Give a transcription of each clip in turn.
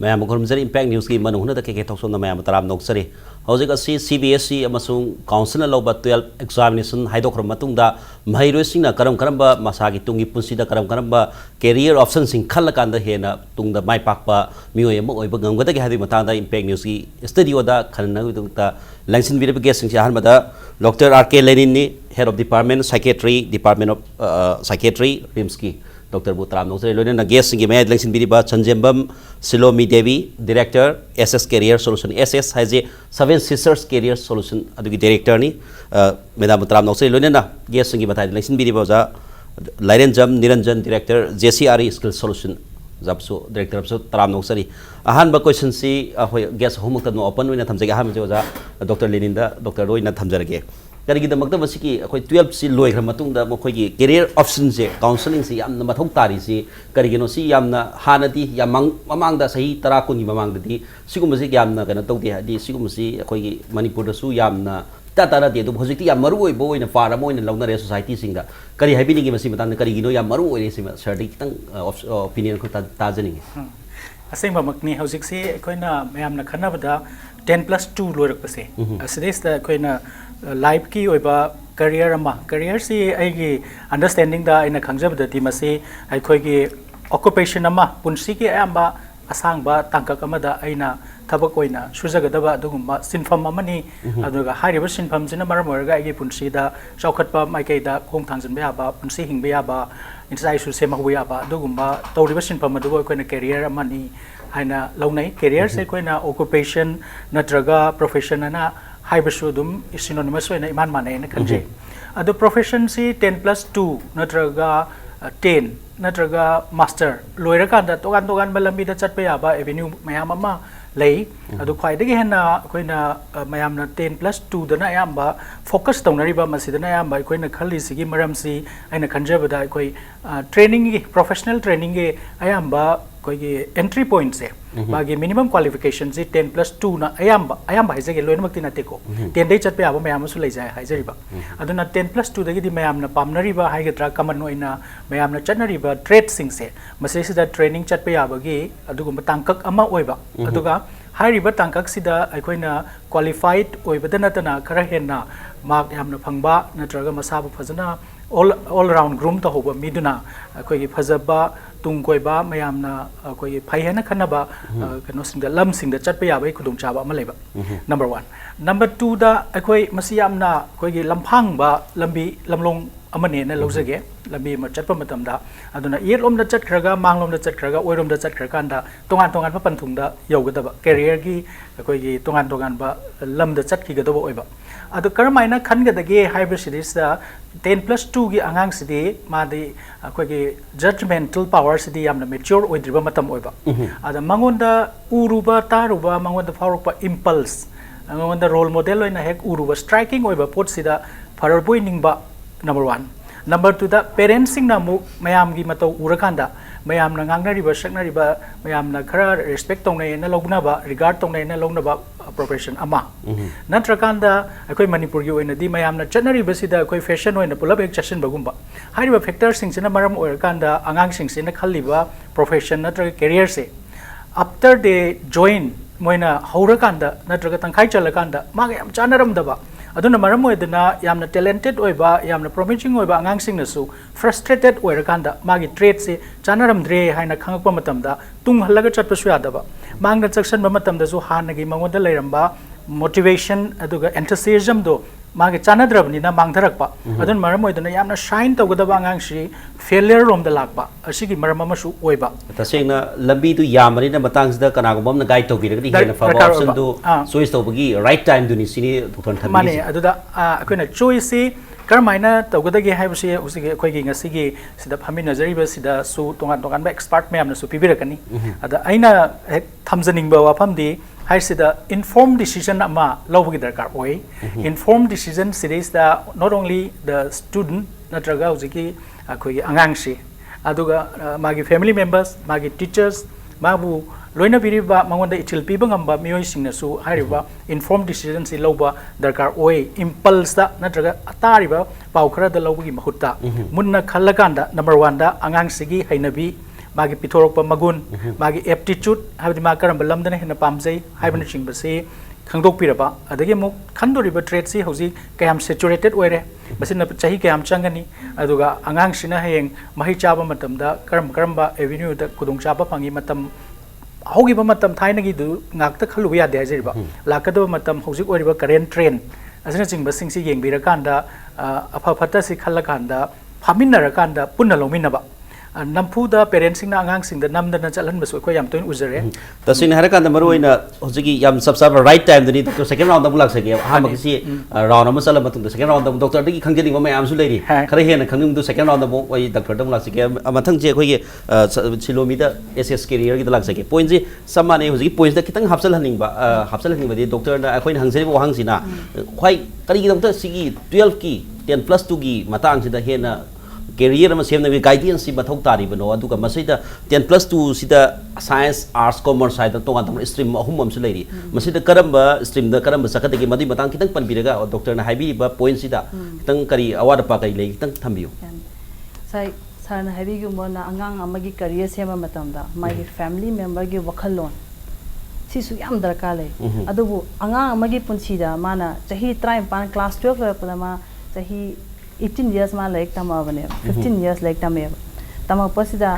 Ma'am खुरमजरी impact news की मनून के थोसों ma'am तराम Nausari हौजिक CBSE council लौब 12 examination हाइदोख्रम महैरोइसिंग करम करम मसागी तुंगी पुंसीदा करम करम कैरियर ऑप्शन सिंग खल्लकांदा हेना तुंग माई पाकपा मियोय अमा ओइब गंगदगे हादि मतांदा इम्पैक्ट न्यूज़ की स्टूडियोदा खननगुदुंता लैंसिन बिरब गेस्ट अहमदा doctor R.K. Lenin head of department psychiatry department of psychiatry RIMS की डॉक्टर बुतराम नौसरे लोने गेस्ट की मैं लैंसिन बिरब Sanjembam Silomi Devi director SS career solution SS हाइजे 7 सिस्टर्स कैरियर सोल्यूशन अदुगी डायरेक्टर नि मैडम बुतराम नौसरे लोने गेस्ट की बताई लैंसिन बिरब जा Lairenjam Niranjan director JCRE skill solution जबसो डायरेक्टर सो तराम नौसरी अहान क्वेश्चन सी गेस्ट होमवर्क तनो ओपन होइना थमजगे अहान जोजा डॉक्टर लेनिन दा डॉक्टर रोइना थमजरगे करिगिदमक्ता मसिकी अखोय 12 सी लोइग्र मतुंगदा मखोयगी कैरियर ऑप्शन से काउंसलिंग से यामना मथौ तारी सी करिगिनो सी यामना हानदी यामंग ममांगदा सही 10 कुनी ममांगददी सिगुमसे यामना कना तौदे हादि सिगुमसी अखोयगी मणिपुर दसु यामना ताताना दे दु होजिकती याम मरु ओइबो ओइना फारा मोइना लौनरे सोसाइटी सिंगदा करि हाइबिनिगी मसि मतान करिगिनो याम मरु ओइरे सिमा सरदि कितंग ओपिनियन को ताजनिंगे असेंबमकनी हौजिकसे अखोयना मयामना खन्नबदा 10+2 लोरकपसे असिदेसदा अखोयना लाइफ की ओइबा करियर से आइगी अंडरस्टैंडिंग दा आइना खंगजबदति मसे आइखोयगी ऑक्युपेशन अमा पुंसी की अयंबा असांगबा तांकक अमदा आइना थबक ओइना सुजगदबा दुगुम्बा सिनफम अमनी अदुगा हारिबा सिनफम जिना मरम ओरगा आइगी पुंसीदा चौखटपा माइकैदा खोंग थांजनबा याबा पुंसी हिंगबा याबा इंसाइसु सेमहबा याबा दुगुम्बा तौरिबा सिनफम अदुबा अखोयना करियर अमनी हाइना लौनै करियर से अखोयना ऑक्युपेशन नत्रगा प्रोफेशन अना हाइबसु दुम सिनोनिमस होइना इमान माने खंजे अदु प्रोफेशन सी 10+2 नत्रगा 10 नत्रगा मास्टर लोइरकांदा तोगान तोगान बलंबीदा चटपे याबा एवेन्यू मयाम अमा लई अदु ख्वाइदगी हेना अखोइना मयामना 10+2 दना यामबा फोकस तौनरिबा मसिदना यामबा अखोइना खल्लिसिगी मरमसी आइना खंजबदा अखोइ ट्रेनिंग की प्रोफेशनल ट्रेनिंग के अयामबा कोई एंट्री पॉइंट से बागी मिनिमम क्वालिफिकेशन से 10+2 ना अयामबा हाइजगे लोइनमक्ति नतेको 10 दे चटपे याबा मयामसु लैजाय हाइजरिबा अदुना 10+2 दगी मयामना पामनरिबा हाइगद्रा कमन ओइना मयामना चटनरिबा ट्रेड सिंग से मसेसिदा ट्रेनिंग चटपे याबगी अदुगुम तांकक अमा ओइबा अदुगा हाइरिबा तांकक सिदा अखोइना क्वालिफाइड ओइबदा नतना खरा हेना मार्क यामना फंगबा नत्रगा मसाबु फजना ऑल राउंड ग्रूम तहोबा मिदुना अखोइगी फजबा तुंग कोइबा मयामना अखोइगी फाइहेना खनबा कनो सिंग लम सिंग चटपे याबै खुदुंग चाबा अमा लेबा नंबर 1 नंबर 2 दा अखोइ मसि यामना अखोइगी लमफांगबा लंबी लमलोंग अमने न लौजगे लंबी म चटपा मतमदा अदुना येलोमदा चटखरगा मांगलोमदा चटखरगा ओइरोमदा चटखरकांदा तोंगान तोंगान पपनथुंगदा यौगदबा कैरियर की अखोइगी तोंगान तोंगान बा लमदा चटखिगदबा ओइबा अदु करमाइना खनगदगे हाइबसिदिसदा 10+2 की आंगांग सिदी मादी अखोइगी जजमेंटल पावर सिदी यामना मैच्योर ओइद्रिबा मतम ओइबा अदा मंगोंदा उरुबा तारुबा मंगोंदा फावरपा इंपल्स मंगोंदा रोल मॉडल ओइना हेक उरुबा स्ट्राइकिंग ओइबा पोट सिदा फरबोइनिंगबा नंबर 1 नंबर 2 दा पेरेंट्सिंग ना मु मयाम की मतौ उरकांदा मयाम ना ngangnariba saknariba मयाम ना खरा रेस्पेक्ट तौनै ना लौगनाबा रिगार्ड तौनै ना लौगनाबा प्रोफेशन अमा नत्रकांदा अखोइ मणिपुर की ओइनदी मयाम ना चनरिबा सिदा अखोइ फैशन ओइना पुलब एक चशन बगुंबा हारिबा फैक्टर सिंगसिना मरम ओरकांदा आंगांग सिंगसिना खल्लिबा प्रोफेशन नत्रगा कैरियर से आफ्टर दे जॉइन मोइना हौरकांदा नत्रगा तंखाइ चलकांदा मागा याम चानरमदबा अदुना मरम ओइदना यामना टैलेंटेड ओइबा यामना प्रोमिसिंग ओइबा आंगांग सिंगनसु फ्रस्ट्रेटेड ओइरकांदा मागी ट्रेड से चानरमद्रे हाइना खंगकपा मतमदा तुंग हल्लगा चटपसु यादबा मांगना चक्सन मतमदसु हानगी मंगोदा लैरंबा मोटिवेशन अदुगा एंथुसियाज्म दो मागे चानद्रबनिना मांगधरकपा अदुन मरम ओइदना यामना शाइन तौगदबा आंगांगसि फेलियर रोमदा लाकपा असिगी मरम अमसु ओइबा तसेंगना लंबी दु यामरिना मतंगसदा कनागुमना गाइड तौबिरगदि हेना फबा ऑप्शन दु चॉइस तौबगी राइट टाइम दुनि सिनि दुथन थबि माने अदुदा अखोइना चॉइस से करमाइना तौगदगे हाइबसि उसिगे अखोइगी ngasiगी सिदा फामि नजरिबा सिदा सु तोंगान तोंगान बा एक्सपर्ट मैमना सु पिबिरकनी अदा आइना थमजनिंगबा वाफमदि हाइसिदा इन्फॉर्म डिसीजन अमा लौबगी दरकार ओइ इन्फॉर्म डिसीजन सिरिसदा नॉट ओनली द स्टूडेंट नत्रगा उजिकी अखोइगी आंगांगसि अदुगा मागी फैमिली मेंबर्स मागी टीचर्स माबु लोइना बिरिबा मंगोंदा इथिल पिबा ngamba मियोइ सिंगनसु हारिबा इन्फॉर्म डिसीजन सि लौबा दरकार ओइ इंपल्स दा नत्रगा अतारिबा पाउखरा दा लौबगी महुत्ता मुन्ना खल्लकांदा नंबर 1 दा आंगांगसिगी हैनबी मागी पिथोरक मगुन मागी एप्टीट्यूड हाबदि मा करम लमदने हेन पामजै हाइबन चिंबसे खंगदोकपिरबा अदगे मु खंदोरिबा ट्रेड सी हौजी कयाम सेचुरेटेड ओइरे बसिन चाही कयाम चंगनी अदुगा अंगांग सिना हेंग महि चाबा मतमदा करम एवेन्यू दा कुदुंग चाबा फंगी मतम हौगिबा मतम थाइनगी दु ngakta खलु यादे हाजिरबा लाकदो मतम हौजिक ओइरिबा करेंट ट्रेंड असना चिंबा सिंगसी येंबिरकांदा अफा फता सि खल्लकांदा फामिनरकांदा पुन्ना लोमिनबा नमफुदा पेरेंट्सिंग आंगांग सिंग नमदना चलहनबसु अखोय याम तोइन उजरे तसिन हरकांद मरोइना होजिगी याम सब राइट टाइम दनी डॉक्टर सेकंड राउंड दा बुलाक सके हा मकिसी राउंड अमा चला मतुंग सेकंड राउंड दा डॉक्टर दगी खंगजेनी मम याम सु लेरी खरे हेन खंगनिम दु सेकंड राउंड दा बो ओइ डॉक्टर दा बुलाक सके मथंग जे अखोय सिलोमी दा एसएस कैरियर गी दा लाक सके पॉइंट जे समाने होजिगी पॉइंट दा खितंग हापसल हनिंग बदि डॉक्टर दा अखोय हंगजे बो हंगसिना खै करी गी डॉक्टर सिगी 12 की 10+2 की मतंग सिदा हेना कैरियर में सेम गाइडेंस से मथौ तारीबनो अदुगा मसिदा 10+2 सिदा साइंस आर्ट्स कॉमर्स साइड तोंगा तम स्ट्रीम अहुम हमसु लेरी मसिदा करम्बा स्ट्रीम दा करम्बा सकदगी मदि मतंग खितंग पनबिरगा डॉक्टर ना हाइबीबा पॉइंट सिदा खितंग करी अवाद पा कई ले खितंग थंबियो साइ सरना हाइबीगु मोना अंगांग अमगी करियर सेमा मतमदा मागी फैमिली मेंबर गे वखलोन सिसु याम दरकार ले अदुबु अंगांग अमगी पुंसीदा माना चाही 35 क्लास 12 लपदा मा चाही 18 years मा लाइक तमावने 15 years लाइक तमे तमा पसिदा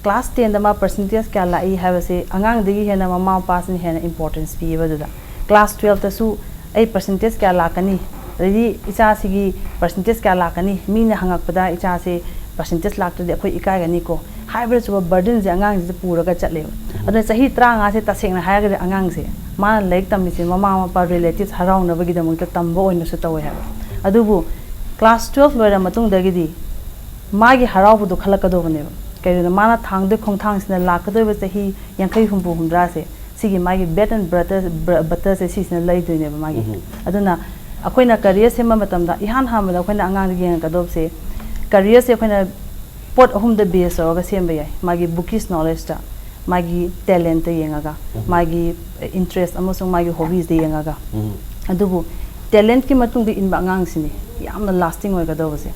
क्लास 10 दमा परसेंटेज क्या लाई हाबसे अंगांग दगी हेना ममा पास नि हेना इंपोर्टेंस पी बदुदा क्लास 12 तसु ए परसेंटेज क्या लाकनी रेडी इचा सिगी परसेंटेज क्या लाकनी मीना हंगकपदा इचा से परसेंटेज लाक्तदे अखोय इकायगनी को हाइब्र सुबा बर्डन जे अंगांग जे पूरगा चले अदना सही 30 से तसेंगना हायगदे अंगांग से मा लाइक तमिसे ममा मपा रिलेटिव्स हराउनबगी दमंत तंबो ओइनसु तवे हाब अदुबु क्लास 12 लोरा मतुंग दगिदी मागी हराउबदो खलकदोबने कइना माना थांगदे खोंथांगसिना लाकदोबे चाही 50-60 से सिगी मागी बेट एंड बटर से सिसना लैदोइने मागी अदुना अखोइना करियर सेमा मतमदा इहान हामदा अखोइना अंगांग गेंग कदोबसे करियर से अखोइना पोट अहुम द बेस होगा सेमबे याय मागी बुकिस नॉलेज ता मागी टैलेंट येंगागा मागी इंटरेस्ट अमसुंग मागी हॉबीज दे येंगागा अदुबु टैलेंट की मतुंग दे इनबा अंगांग सिनी यामना लास्टिंग होगदोबसे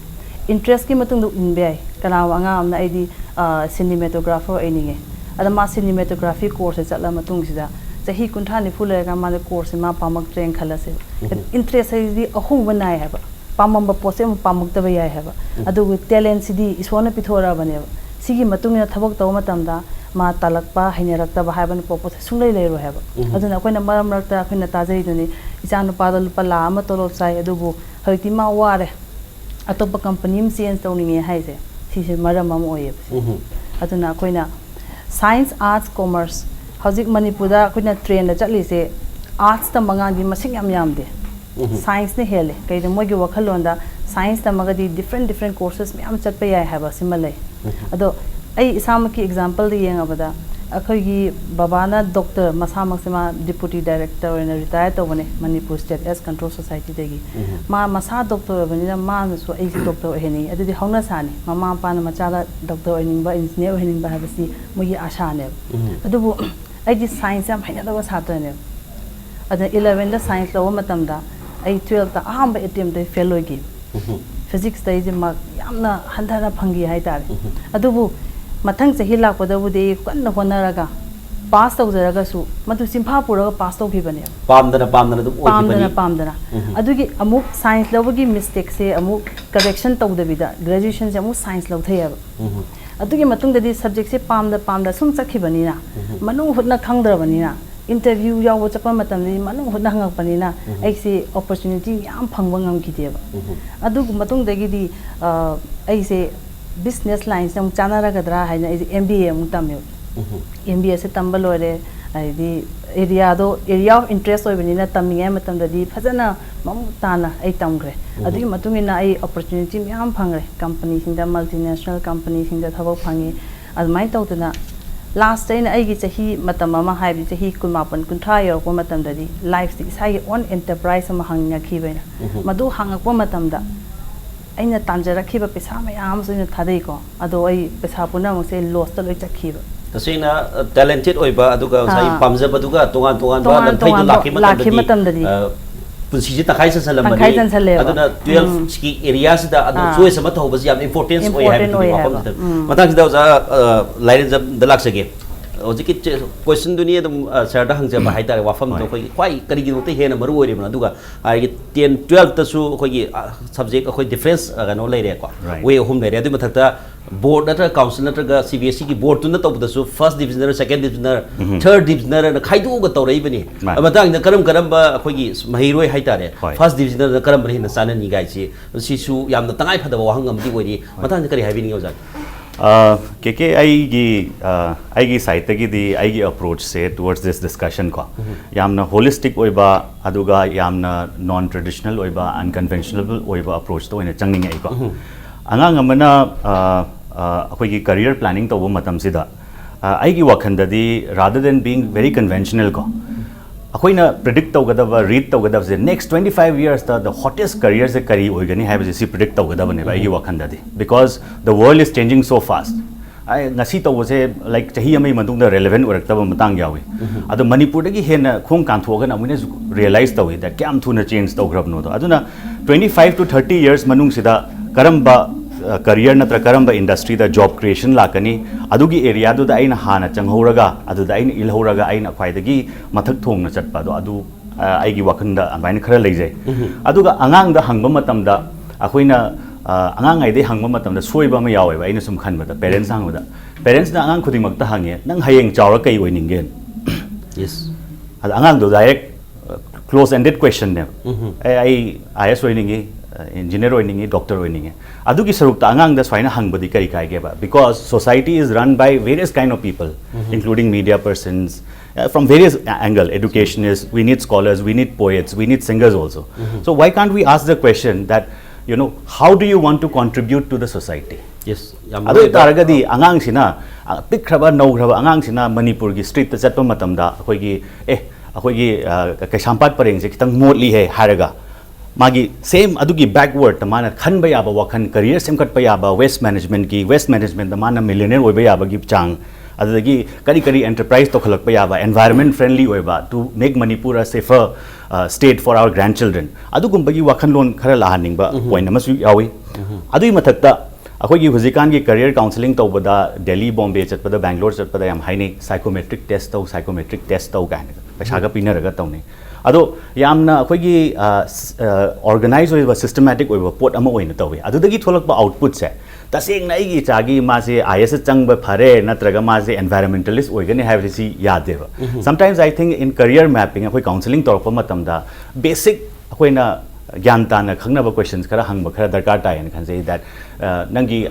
इंटरेस्ट की मतुंग दु इनबे याय कना अंगांग amna आईदी सिनेमेटोग्राफर एनिगे अदा मा सिनेमेटोग्राफी कोर्स चला मतुंग सिदा चाही कुंठा नि फुलेगा माने कोर्स मा पामक ट्रेन खलसे इंटरेस्ट है अहु बनाय है पामम पोसे पामक तब याय है अदु टैलेंट सिदी इसोना पिथोरा बने सिगी मतुंग थबक तव मतमदा मा तालकपा हैनरक्तबा हाबन पोपो सुंगलै लेरो है अदुना कोइना मरम रक्ता खैना ताजै दुनी इचानु पादल पला अमा तोलोब साइ अदुबु हरिति मा वारे अतोप कंपनी में चेंज तौनिंगे हाइसे सिसे मरम अम ओये अदुना कोइना साइंस आर्ट्स कॉमर्स हजिक मणिपुरदा कोइना ट्रेन चलिसे आर्ट्स त मंगांगी मसिंग याम यामदे साइंस ने हेले कइदे मोगी वखलोंदा साइंस त मगदी डिफरेंट कोर्सेस में याम चटपे याय हाबा सिमले अदो आई इसाम की एग्जांपल दे येंगाबदा अखोगी बाबाना डॉक्टर मसामक्समा डिप्यूटी डायरेक्टर और रिटायर तोबने Manipur state AIDS control society देगी मा मसा डॉक्टर बनिना मानसु आई डॉक्टर हेनी अदि हौना सानी ममा पान मचाला डॉक्टर ओइनिंबा इंजीनियर ओइनिंबा हाबसी मोगी आशा ने अदुबु आई दि साइंस याम हैना सातने अद 11 दा साइंस लो मतमदा आई 12 ता आम एटीएम दे फेल होगी फिजिक्स दे जे मा यामना हंधाना फंगी हाय तारे अदुबु मथंग चही लापदबुदे कन्न होनरगा पास तौजरगसु मधु सिंफा पुरगा पास तौखिबने पामदना अदुगी अमुक साइंस लवगी मिस्टेक से अमुक करेक्शन तौदबिदा ग्रेजुएशन से अमुक साइंस लौथैब अदुगी मतुंगदि सब्जेक्ट से पामदा सुम चखिबनिना मनु हुतना खंगद्रबनिना इंटरव्यू याव चपा मतमदि मनु हुतना हंगपनिना ऐसे अपॉर्चुनिटी याम फंगबा ngamkideba अदुग मतुंगदगिदि ऐसे बिजनेस लाइन से चानारगद्रा है MBA तमें MBA से तंब लोरे एरिया ऑफ इंटरेस्ट होबनिना तमींगे फजना मम ताना तमग्रे अदुगी अपॉर्चुनिटी मैम फंग्रे कंपनी मल्टीनेशनल कंपनी थबक फंगे अदुमाय तौदना लास्ट अगर चाही चाही 19-20 यौरपदी लाइफ से इसाई ओन एंटरप्राइज हंगखीबना मधु हंगप अना तानजरखीब पैसा मैम थादको अदो पैसा पुनमसे लॉस लोई चखीब तसेना टैलेंटेड ओइबा अदुगा साइ पामजबदुगा तोंगान तोंगान लाखी पुंसी तखाई सन तंखाई चंसलेबा अदुना 12 की एरिया सिदा अदु चोइस अमा थौबस याम इंपोर्टेंस ओय है वाफम मतांग सिदा ओजा लाइरेंजम दलाक्सगे हजिक क्वेश्चन दुनिया सर हंजब है वाफम खाई कई हेन मरु आई 10 12 तसु सब्जेक्ट अखोई डिफरेंस कनो लेरेको वे अहम लेरे अदु मथक्ता बोर्ड नत्र काउंसिल नत्रगा सीबीएसई की बोर्ड तुन तौबदसु फर्स्ट डिविजनर सेकंड डिविजनर थर्ड डिविजनर खाइदोग तौरइबनी मतांग करम करम अखोई महिरोय हाइतारे फर्स्ट डिविजनर करम बने चाननी गाइसी सिसु यामना तंगाई फदब वाहंग अमदी ओइरी मतांग करी हाइबिनी ओजा के आईगी साइड की आईगी अप्रोच से टुवर्ड्स दिस डिस्कशन को यामना होलिस्टिक ओइबा अदुगा यामना नॉन ट्रेडिशनल ओइबा अनकन्वेंशनल ओइबा अप्रोच तो चंगनी को अंगांग अमना अखोई करियर प्लानिंग तब मतम सिदा आईगी वखंददी rather than being very conventional को अखोइना प्रिडिक्ट तौगदब रीड तौगदब से next 25 years the hottest career से करी ओइगनी हाइबजे सी प्रिडिक्ट तौगदबने आईगी वखंददी because the world is changing so fast आई ngasi तौबसे लाइक चाही अमई मदुंग द रेलेवेंट ओरक्तब मतंग यावी अदो मणिपुर दगी हेन खोंग कांथोगन अमुने रियलाइज तौई दैट क्याम थुना चेंज तौग्रबनो दो अदुना 25 to 30 years मनुंग सिदा करम्बा करियर नत्र करम्बा इंडस्ट्री द जॉब क्रिएशन लाकनी अदुगी एरिया दुदा आइना हाना चंगहौरगा अदुदा आइना इलहौरगा आइना ख्वाइदगी मथक थोंगना चटपा दो अदु आइगी वखंदा अबाइन खरा लेजै अदुगा अंगांग द हंगबा मतमदा अखोइना अंगांग आइदे हंगबा मतमदा सोइबा म यावेबा आइना सुम खनबदा पेरेंट्स हंगबदा पेरेंट्स ना अंगांग खुदिमक ता हंगे नंग हयेंग चावरा कई ओइनिंगेन यस अद अंगांग दो डायरेक्ट क्लोज एंडेड क्वेश्चन ने आई आईएस ओइनिंगे इंजीनियर ओइनिंगे डॉक्टर ओइनिंगे अदुगी सरुक अंगांग द स्वाइना हंगबदी करी काइगेबा because society is run by various kind of people including media persons from various angle educationists, we need scholars, we need poets, we need singers also. So why can't we ask the question that, you know, how do you want to contribute to the society? Yes. Ado taragadi angang sina pik khraba nau khraba angang sina Manipur gi street ta chatpa matamda akhoi gi kaisampat pareng se kitang modli hai haraga magi same adugi backward tamana khanba yaba wakhan career semkat pa yaba waste management da mana millionaire oiba yaba gi chang adagi kari enterprise to khalak pa yaba environment friendly oiba to make Manipur a safer state for our grandchildren adugum bagi wakhan lon khara lahaning ba point amasu yawi adui mathakta अखोई की हुजिकान की career counselling तौबदा Delhi Bombay चटपदा Bangalore चटपदा याम हाइने psychometric test तौ काने पैसा पीनरगा तौने अदो यामना अखोई की ऑर्गेनाइज होइबा सिस्टमैटिक होइबा पोट अमा ओइना तौवे अदुदगी थोलकबा आउटपुट से तसेंग नाइगी चागी मासे आईएस चंगबा फरे नत्रगा मासे एनवायरमेंटलिस्ट ओइगने हाइबसी यादेबा sometimes I think in career mapping अखोई काउंसलिंग तौरपा मतमदा बेसिक अखोइना ज्ञान ताना खंगनबा क्वेश्चंस खरा हंगबा खरा दरकार तायन खनसे दैट नंगी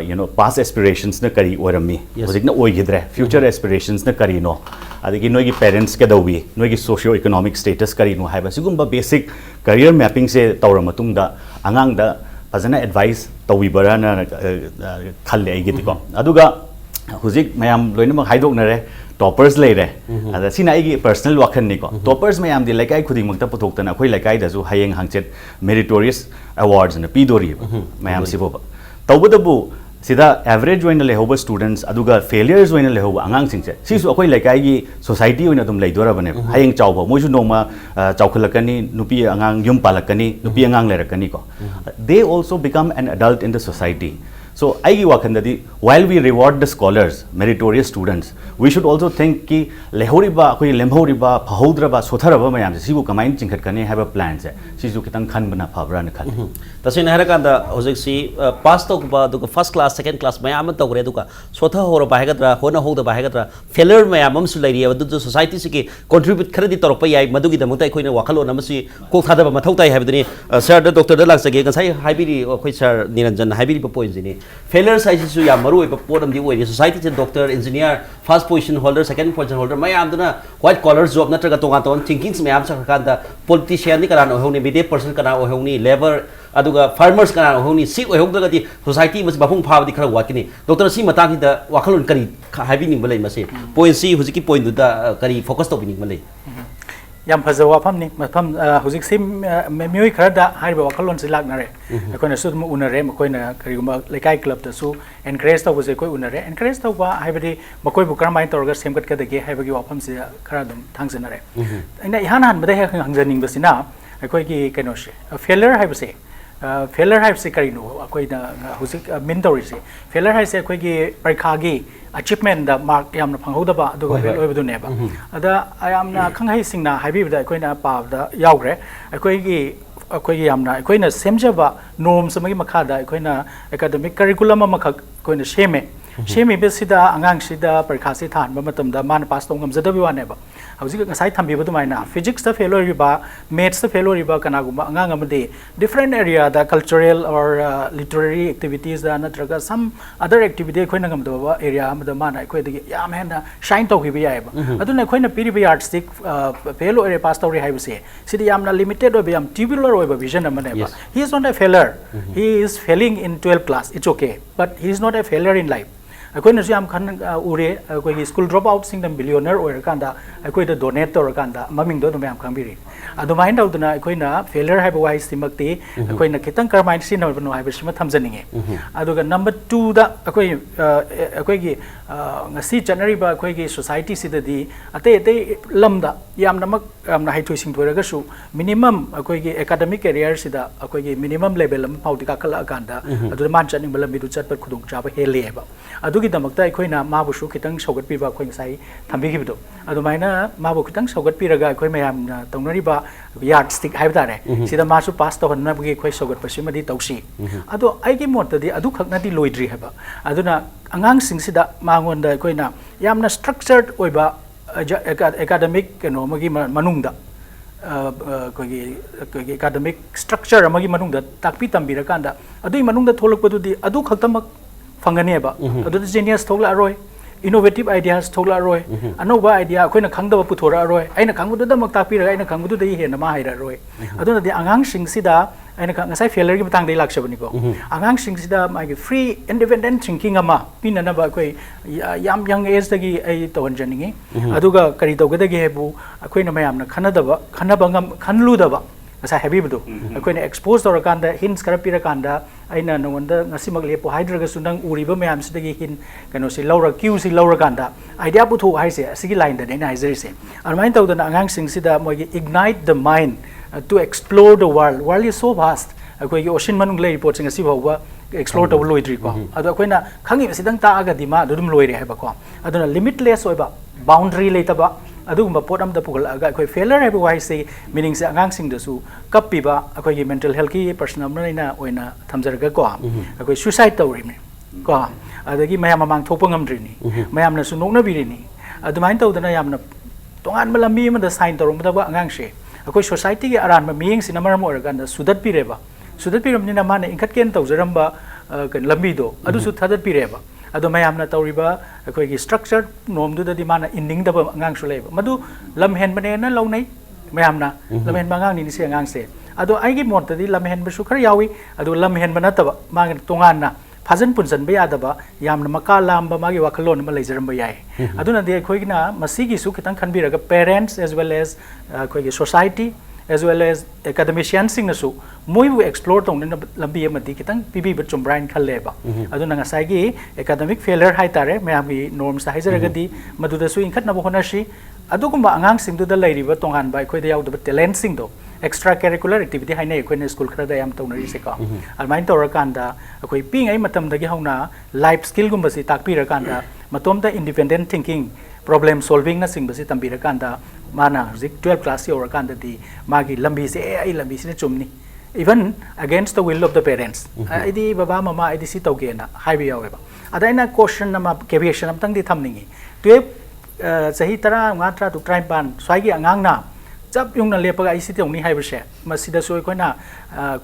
you know past aspirations na kari orami hojik na oigidre future aspirations na kari no adigi noigi parents ke dawi noigi socio economic status kari no haiba sigumba basic career mapping se tawra matung da angang da fazana advice tawi barana khalle aigiti ko aduga hojik mayam loinama haidoknare toppers leire ada sina aigi personal wakhan ni ko toppers mayam di laikai khudimakta puthokta na khoi laikai da ju hayeng hangchet meritorious awards na pidori mayam sibo तौबदबु सिदा average ओइन लेहोब students अदुगा failures ओइन लेहोब आंगांग सिंगसे सिसु अखोई लेकाई की society ओइन अदुम लेदोरबने हायेंग चावबो मोइसु नोमा चावखलकनी नुपी आंगांग yum पालकनी नुपी आंगांग लेरकनी को they also become an adult in the society so aigi wakhandadi while we reward the scholars meritorious students we should also think ki lehoriba akoi lemhoriba phahoudraba sotharaba mayam se sibu kamain chingkhat kane have a plan se sisu kitang khan bana phabra na khal tasina harakanda hojik si pass to ba du first class second class mayam tawre du ka sotha hora ba hagadra hona hoda ba hagadra failure mayam am su lairi adu society se ki contribute kharadi torpa yai madugi da mutai khoina wakhalon amasi ko thada ba mathau tai habidini sir the doctor da laksage ngasai haibiri khoi sir Niranjan haibiri ba point ni failures is ya maru ba podam di way society chen doctor engineer first position holder second position holder mayam duna white collar job natraga tonga ton thinking mayam sa kan da politician ni kana ohni media person kana ohni labor aduga farmers kana ohni si ohogda di society mas bafung phab di khara wakini doctor si matang da wakhalun kari habi ning balai mase point si hujiki point da kari focus to bining balai yam phaza wafam ni mafam hujik sim mioi khara da haiba wakalon si laknare akoina su unare makoina kariguma lekai club ta su encourage ta bose koi unare encourage ta ba haibadi makoi bu karamai torga semkat ka dege haibagi wafam si khara dum thangsinare aina ihan han bada hangjaning basina ꯑꯩꯈꯣꯏꯒꯤ ꯀꯩꯅꯣꯁꯦ ꯐꯦꯂꯔ ꯍꯥꯏꯕꯁꯦ ꯐꯦꯂꯔ ꯍꯥꯏꯕꯁꯦ ꯀꯔꯤꯅꯣ ꯑꯩꯈꯣꯏꯅ ꯍꯧꯖꯤꯛ mean ꯇꯧꯔꯤꯁꯦ ꯐꯦꯂꯔ ꯍꯥꯏꯁꯦ ꯑꯩꯈꯣꯏꯒꯤ ꯄꯔꯤꯈꯥꯒꯤ ꯑꯆꯤꯞꯃꯦꯟꯗ ꯃꯥꯔꯛ ꯌꯥꯝꯅ ꯐꯪꯍꯧꯗꯕ ꯑꯗꯨꯒ ꯐꯦꯜ ꯑꯣꯏꯕꯗꯨꯅꯦꯕ ꯑꯗ ꯌꯥꯝꯅ ꯈꯪꯍꯩꯁꯤꯡꯅ ꯍꯥꯏꯕꯤꯕꯗ ꯑꯩꯈꯣꯏꯅ ꯄꯥꯕꯗ ꯌꯥꯎꯈ꯭ꯔꯦ ꯑꯩꯈꯣꯏꯒꯤ ꯌꯥꯝꯅ ꯑꯩꯈꯣꯏꯅ ꯁꯦꯝꯖꯕ ꯅꯣꯔꯝꯁ ꯑꯃꯒꯤ ꯃꯈꯥꯗ ꯑꯩꯈꯣꯏꯅ ꯑꯦꯀꯥꯗꯃꯤꯛ ꯀꯔꯤꯀꯨꯂꯝ ꯑꯃꯈꯛ ꯑꯩꯈꯣꯏꯅ ꯁꯦꯝꯃꯦ ꯁꯦꯝꯃꯤꯕꯁꯤꯗ ꯑꯉꯥꯡꯁꯤꯗ ꯄꯔꯤꯈꯥꯁꯤ ꯊꯥꯍꯟꯕ ꯃꯇꯝꯗ ꯃꯥꯅ ꯄꯥꯁ ꯇꯧ ꯉꯝꯖꯗꯕꯒꯤ ꯋꯥꯅꯦꯕ ꯍꯧꯖꯤꯛ ꯉꯁꯥꯏ ꯊꯝꯕꯤꯕ ꯑꯗꯨꯃꯥꯏꯅ ꯐꯤꯖꯤꯛꯁꯇ ꯐꯦꯜ ꯑꯣꯏꯔꯤꯕ ꯃꯦꯠꯁꯇ ꯐꯦꯜ ꯑꯣꯏꯔꯤꯕ ꯀꯅꯥꯒꯨꯝꯕ ꯑꯉꯥꯡ ꯑꯃꯗꯤ ꯗꯤꯐꯔꯦꯟ ꯑꯦꯔꯤꯌꯥꯗ ꯀꯜꯆꯔꯦꯜ ꯑꯣꯔ ꯂꯤꯇꯔꯦꯔꯤ ꯑꯦꯛꯇꯤꯚꯤꯇꯤꯁꯗ ꯅꯠꯇ꯭ꯔꯒ ꯁꯝ ꯑꯗꯔ ꯑꯦꯛꯇꯤꯚꯤꯇꯤ ꯑꯩꯈꯣꯏꯅ ꯉꯝꯗꯕ ꯑꯦꯔꯤꯌꯥ ꯑꯃꯗ ꯃꯥꯅ ꯑꯩꯈꯣꯏꯗꯒꯤ ꯌꯥꯝ ꯍꯦꯟꯅ ꯁꯥꯏꯟ ꯇꯧꯈꯤꯕ ꯌꯥꯏꯑꯕ ꯑꯗꯨꯅ ꯑꯩꯈꯣꯏꯅ ꯄꯤꯔꯤꯕ ꯌꯥꯔꯗꯁꯇꯤꯛ ꯐꯦꯜ ꯑꯣꯏꯔꯦ ꯄꯥꯁ ꯇꯧꯔꯦ ꯍꯥꯏꯕꯁꯦ ꯁꯤꯗꯤ ꯌꯥꯝꯅ ꯂꯤꯃꯤꯇꯦഡ് ꯑꯣꯏꯕ ꯌꯥꯝ ꯇ꯭ꯌꯨꯕुलर ꯑꯣꯏꯕ ꯚꯤꯖꯟ ꯑꯃꯅꯦꯕ he is not a failure he is failing in 12th class it's okay but he is not a failure in life अखोइनसु याम खन उरे अखोइगी स्कूल ड्रॉप आउट सिंग दम बिलियनर ओइरकांदा अखोइदा डोनेट तौरकांदा ममिंग दो मयाम खंबिरी अदुमाइन तौदना अखोइना फेलियर हाइब वाइ सिमक्ति अखोइना खितंग करमाइन सिनबनो हाइब सिम थमजनिंगे अदुगा नंबर 2 दा अखोइगी ngasi janariba अखोइगी सोसाइटी सिददी अते अते लमदा यामनमक यामना हाइथोइ सिंग थोरगसु मिनिमम अखोइगी एकेडमिक करियर सिदा अखोइगी मिनिमम लेवल अम फाउदी काखला कांदा अदु मान चनिंग बलम बिदु चटपर खुदुंग चाबा हेलेबा अदुगी दमकता अखोइना माबुसु खितंग सौगत पिबा अखोइ ngsai थंबिगिबदो अदुमाइना माबु खितंग सौगत पिरगा अखोइ मयामना तौनरिबा यार्ड स्टिक हाइब तारे सिदा मासु पास तौहनबगी अखोइ सौगत पसिमदि तौसी अदो आइगी मोटदि अदु खकनादि लोइद्रि हाइबा अदुना अंगांग सिंगसिदा मांगोंदा अखोइना यामना स्ट्रक्चर्ड ओइबा एकेडमिक केनो मगी मनुंगदा अखोइगी एकेडमिक स्ट्रक्चर अमगी मनुंगदा ताकपि तंबिरकांदा अदुई मनुंगदा थोलकपदुदि अदु खक्तमक फंगनेबा अदुदा जेनियस थोगला रोय इनोवेटिव आइडियास थोगला रोय अनोबा आइडिया अखोइना खंगदबा पुथोरा रोय आइना खंगबुदुदमक ताकपिरगा आइना खंगबुदुदि हेना मा हाइरा रोय अदुनादि अंगांग सिंगसिदा आइना ngасai फेलियर की मतंग दे लाक्सबनिको अंगांग सिंगसिदा मागी फ्री इंडिपेंडेंट थिंकिंग अमा पिननबा अखोइ याम यंग एज दगी आई तवनजनिंगे अदुगा करि तौगदगे हेबु अखोइना मयामना खनबंगम खनलुदबा ngasa habibudu akoina expose tawrakanda hints kara pirakanda aina nongonda ngasimag lepo hydroga sunang uriba mayam sidagi hin kano si laura q si laura kanda idea puthu haise asigi line da nei haiserise armain tawdana angang sing sida mogi ignite the mind to explore the world is so vast akoi gi ocean manung lei report sing asi bawba explore taw loidri ko adu akoina khangi sidang ta aga dima dudum loire haiba ko aduna limitless oiba boundary leitaba अदुगुम्बा पोट अमदा पुगलगा अखोइ failure हाइब वाइसे meaning से आगांग सिंग दसु कपिबा अखोइ मेंटल हेल्थ की पर्सन अमनैना ओइना थमजरगा को अखोइ सुसाइड तौरिमे को अदगी मयाम मांग थोप ngमद्रिनी मयामना सु नोकना बिरिनी अदुमाइन तौदना यामना तोंगान मलमी अमदा साइन तौरमदबा आगांग से अखोइ सोसाइटी के अरान मियंग सिना मरम ओरगान सुदत पिरमनिना माने इंखत केन तौजरमबा लंबी दो अदुसु थदत पिरेबा अदो मयामना तौरिबा अखोइगी स्ट्रक्चर नोमदुददि माना इनिंग दब अंगांगसु लेब मदु लमहेन बनेना लौनै मयामना लमहेन बांगांग नि से अंगांगसे अदो आइगी मोटदि लमहेन बसु खर यावी अदो लमहेन बनतब माग तोंगाना फाजन पुनसन बे यादबा यामना मका लांबा मागी वाखलोन म लेजरम याय अदुना दे अखोइगिना मसीगी सु खितंग खनबिरगा पेरेंट्स एज वेल एज अखोइगी society as well as academicians sing nasu moibu explore tong na lambi amati kitang pibi ba chumbrain khalleba aduna ngasai gi academic failure hai tare mayam gi norms ta haizaragadi maduda su inkhat na bohona shi adugumba angang sing du da lairiba tongan ba khoi da yaw da talent sing do extra curricular activity hai nei khoi na school khara da yam tonari se ka almain torakanda khoi ping ai matam da gi hauna life skill gumba si takpi rakanda matom da independent thinking problem solving na sing ba si tambira kanda mana zik 12 class or kanda di magi lambi se ai lambi se chumni even against the will of the parents idi baba mama idi si tauge na haibi yawe ba adaina question na caveation am tang di thamningi 12 sahi tara ngatra tu crime ban swai gi angang na chap yung na lepaga isi tongni haiba se masida soi koina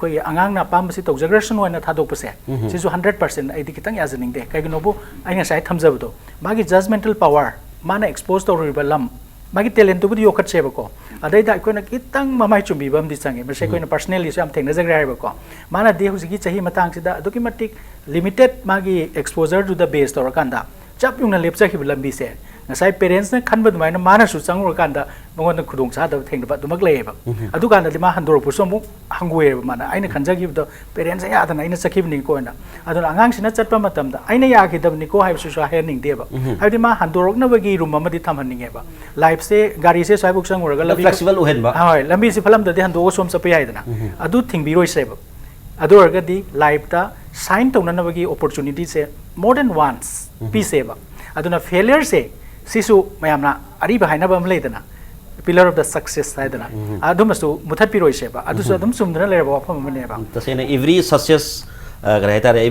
koi angang na pam si tawjagration wa na thadok pase si su 100% ai di kitang yazaning de kai gno bu ai nga sai thamjabdo magi judgmental power mana expose to ribalam magi talent to bu yokhat cheba ko adai da koina kitang mamai chumbi bam di change mase koina personally so am thengna jagra riba ko mana de husigi chahi matang sida aduki matik limited magi exposure to the base to kanda chap yung na lepcha ki lambi se ngasai parents na khan ba dumai na mana su changur kan da mongon khudong cha da theng ba dumak le ba adu kan da ma handor pu so mu hangwe ba mana aina khanja gi da parents ya da aina sakib ni ko na adu angang sina chatpa matam da aina ya ki da ni ko hai su sa he ning de ba adi ma handorok na ba gi room ma di tham han ning ba life se gari se sai buk changur ga labi flexible uhen ba ha lambi se phalam da de handor som sa pe ai da na adu thing bi roi se ba adu ga di life ta sign to na ba gi opportunity se more than once pi se ba adu na failure se sisu mayam na ari ba haina ba am le da na pillar of the success hai da na adu masu muthat pi roi se ba adu so adum sum da le ba pham ma ne ba tasena every success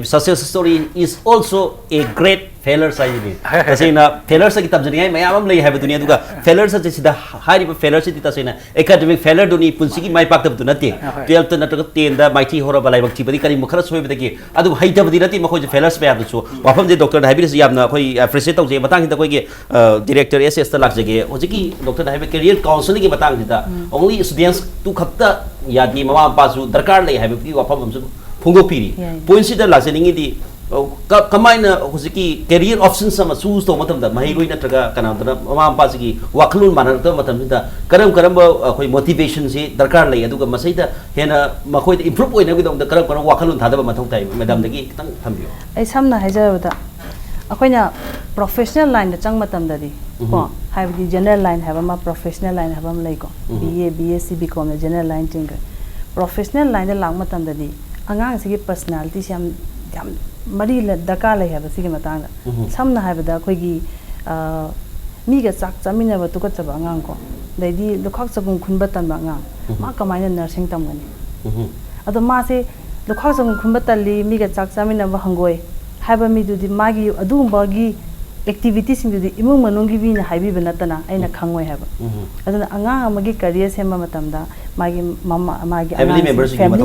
success story is also a great failure sai ni tasena failure sa kitab jani ai mayam lei have dunia duga failure sa sida hari failure si tasena academic failure duni punsi ki mai pak tab dunati 12 ta natak 10 da mai thi hora balai bakti badi kari mukhara soi badi adu hai tab dinati ma khoi failures ba abdu wafam de doctor habi si yamna khoi appreciate tau je matang da khoi ge director ss ta lak jege hoji ki doctor habi career counseling ki matang da only students tu khatta yadi mama pa su darkar lei habi ki wafam am su phungdo piri point si da la seningi di kamaina hosiki career options sama choose to matam da mai roi natraga kana da mama pa si waklun manar to matam da karam khoi motivation si darkar lai aduga masai da hena makhoi da improve oina gidong da karam waklun thada ba mathong tai madam da gi kitang thambio ai samna haijabada akoina professional line da chang matam da di ko haibdi general line haba ma professional line haba ma lai ko BA BSc BCom da general line ting professional line da lang matam da di angang sigi personality yam mari la daka lai haba sigi matang da samna haibada khoi gi mi ga chak chamina ba tu ka chaba angang ko dai di lokhak chagum khunba tan ba ngang ma kamaina nursing tam gani ado ma se lokhak chagum khunba tali mi ga chak chamina ba hangoi haba mi du di magi adu ba gi activities sing di imung manung gi bina haibi banatana aina khangoi haba aduna angang amagi career sema matam da magi mama magi family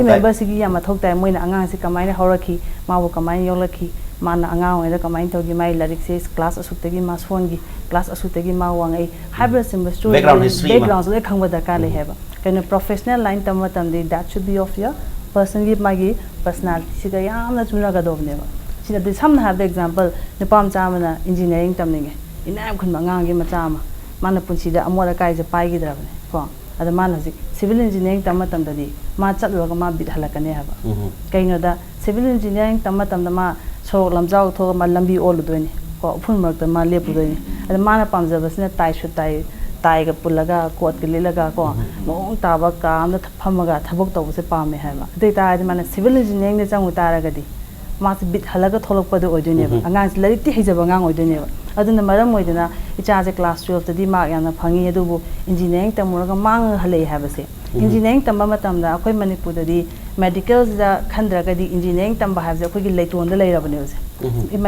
members gi ya mathok tai moina angang se kamaina horakhi ma bo kamaina yolakhi mana angang oi da kamaina togi mai larik se class asutagi ma swan gi class asutagi ma wangai hybrid symbol story background le khangba da ka le haba kana professional line tam matam di that should be of your person gi magi personality siga yamna chuna ga dobne ba sina de samna have the example nepam chamana engineering tamninge inam khun mangang gi machama mana punsi da amora kai je pai gi drabne ko ada mana ji civil engineering tam tam da di ma chatlo ga ma bit halakane haba kaino da civil engineering tam da ma so lamjau tho ma lambi ol doini ko phun mak da ma lepu doini ada mana pamja basna tai shu tai ga pulaga kot gi lilaga ko mong ta ba ka am da phamaga thabok to se pame haba dei ta mana civil engineering ne changu taraga di ma bit halaga tholok padu oidune ba angang larik ti hijaba ngang oidune ba aduna maram oiduna icha je class 12 tadi ma yana phangi adubu engineering tamuraga mang halei habase engineering tamba matam da akoi manipur da di medical da khandraga di engineering tamba habse akoi gi leiton da leirabane ose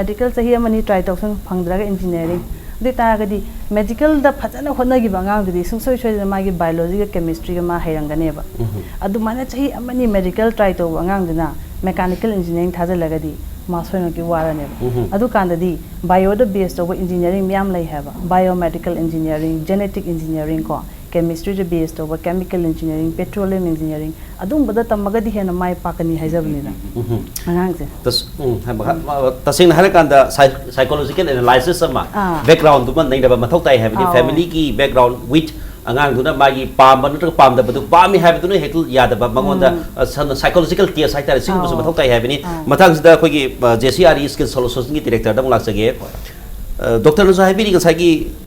medical sahi amani try tawsan phangdraga engineering de ta ga di medical da phajana honna gi bangang di sung soi soi ma gi biology ga chemistry ga ma hairangane ba adu mana sahi amani medical try to bangang dina mechanical engineering thaja lagadi masoino ki warane adu kanda di bio da based over engineering myam lai haba biomedical engineering genetic engineering ko chemistry da based over chemical engineering petroleum engineering adum bada tamagadi hena mai pakani haijabni na angang se tas tasing hara kanda psychological analysis sama background du man nei da mathok tai have family ki background with angang duna magi pam ban pam da badu pami have duna hetul yada ba mangon da psychological test hai ta sing bu mathok tai have ni mathang da khoi gi JCRE skill solutions gi director da mulak sage doctor no hai bi ri ga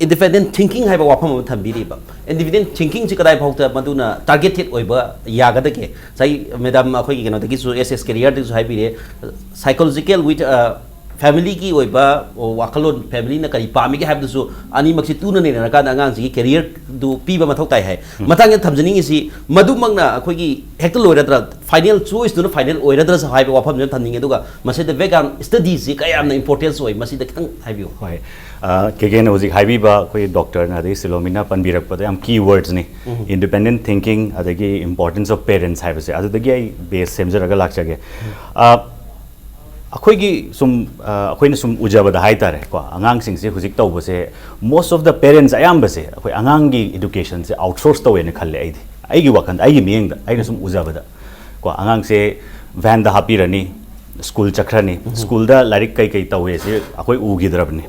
independent thinking hai ba wafam tham bi ri ba independent thinking ji kadai phok ta maduna targeted oi ba ya ga da ke sai madam khoi gi no da gi su ss career da hai bi re psychological with family ki oi ba wakalon family na kari pami ki habdu su ani maksi tuna ne na ka angang ji career du pi ba mathok tai hai matang ya thamjani isi madu mangna khoi gi hekta loiradra final choice du final oiradra sa hai ba wafam jan thaning eduga masai da background studies ji kayam na importance oi masi da kitang haibiu hoi kegen oji haibi ba khoi doctor na de Silomi na panbirak pa da am keywords ni independent thinking adagi importance of parents hai ba se adu dagi ai base semjaraga lakchage अखोगी सुम अखोइना सुम उजबदा हाइतारे को अंगांग सिंग से हुजिक तौ बसे most of the parents अयाम बसे अखोइ अंगांग की education से outsource तौने खल्ले आइगी वखन आइगी मियंग दा आइना सुम उजबदा को अंगांग से वैन दा हापीरनी स्कूल चखरनी स्कूल दा लारिक कई कई तौए से अखोइ उगिदरबने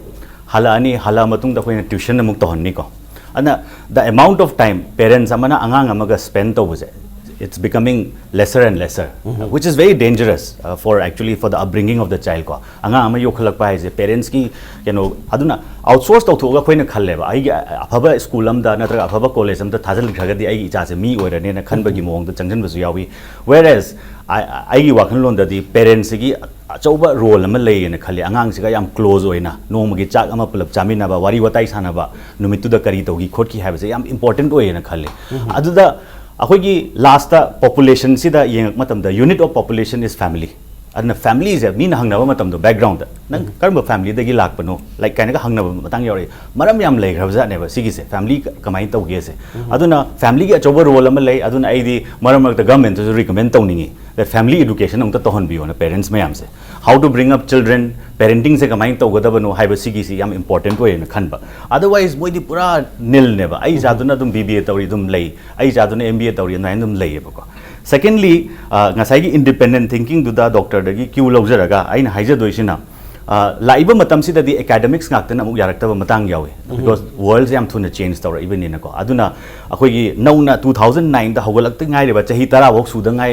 halani hala matung da koina tuition amuk to honni ko ana the amount of time parents amana angang amaga spend to buse it's becoming lesser and lesser, which is very dangerous for actually for the upbringing of the child ko anga ama yo khalak pa is parents ki aduna outsource to thoga khoina khalle ba ai afaba school am da natra afaba college am da thajal khagadi ai icha se mi oirane na khanba gi mong da changjan basu yawi whereas ai gi wakhan lon da di parents gi achauba role ama lei na khali angang siga yam close oina noma gi chak ama pulap chamina ba wari watai sana ba numitu da kari to gi khot ki have se yam important oina khali aduda अखोगी last population सिदा येंग मतम the unit of population is family अदना family is मी ना हंगनब मतम the background नंग करम फैमिली दगी लाकपनो लाइक काइना हंगनब मतंग यावरे मरम याम लेग्रब जाने बा सिगी से फैमिली कमाई तौगे से अदुना फैमिली की अचोबर रोल अम लई अदुना आइदी मरम द गवर्नमेंट जो रिकमेंड तौनिंगी दैट फैमिली एजुकेशन अंग तोहन बियो ना पेरेंट्स मयाम से how to bring up children parenting से कमाई तौगदबनो हाइबा सिगी सी याम इंपॉर्टेंट होय ना खनबा अदरवाइज मोइदी पूरा नील नेबा आई जादुना दुम बीबीए तौरी दुम लई आई जादुना एमबीए तौरी नाइन दुम लई बको secondly ngasai independent thinking duda doctor dagi क्यू लौजरगा aina haijadoi laiba matam sida di academics ngakta amuk yarakta matang yawe because world yam thuna change tawra even in ko aduna akoi gi nauna 2009 da hawalak ngai reba chahi 10 bok suda ngai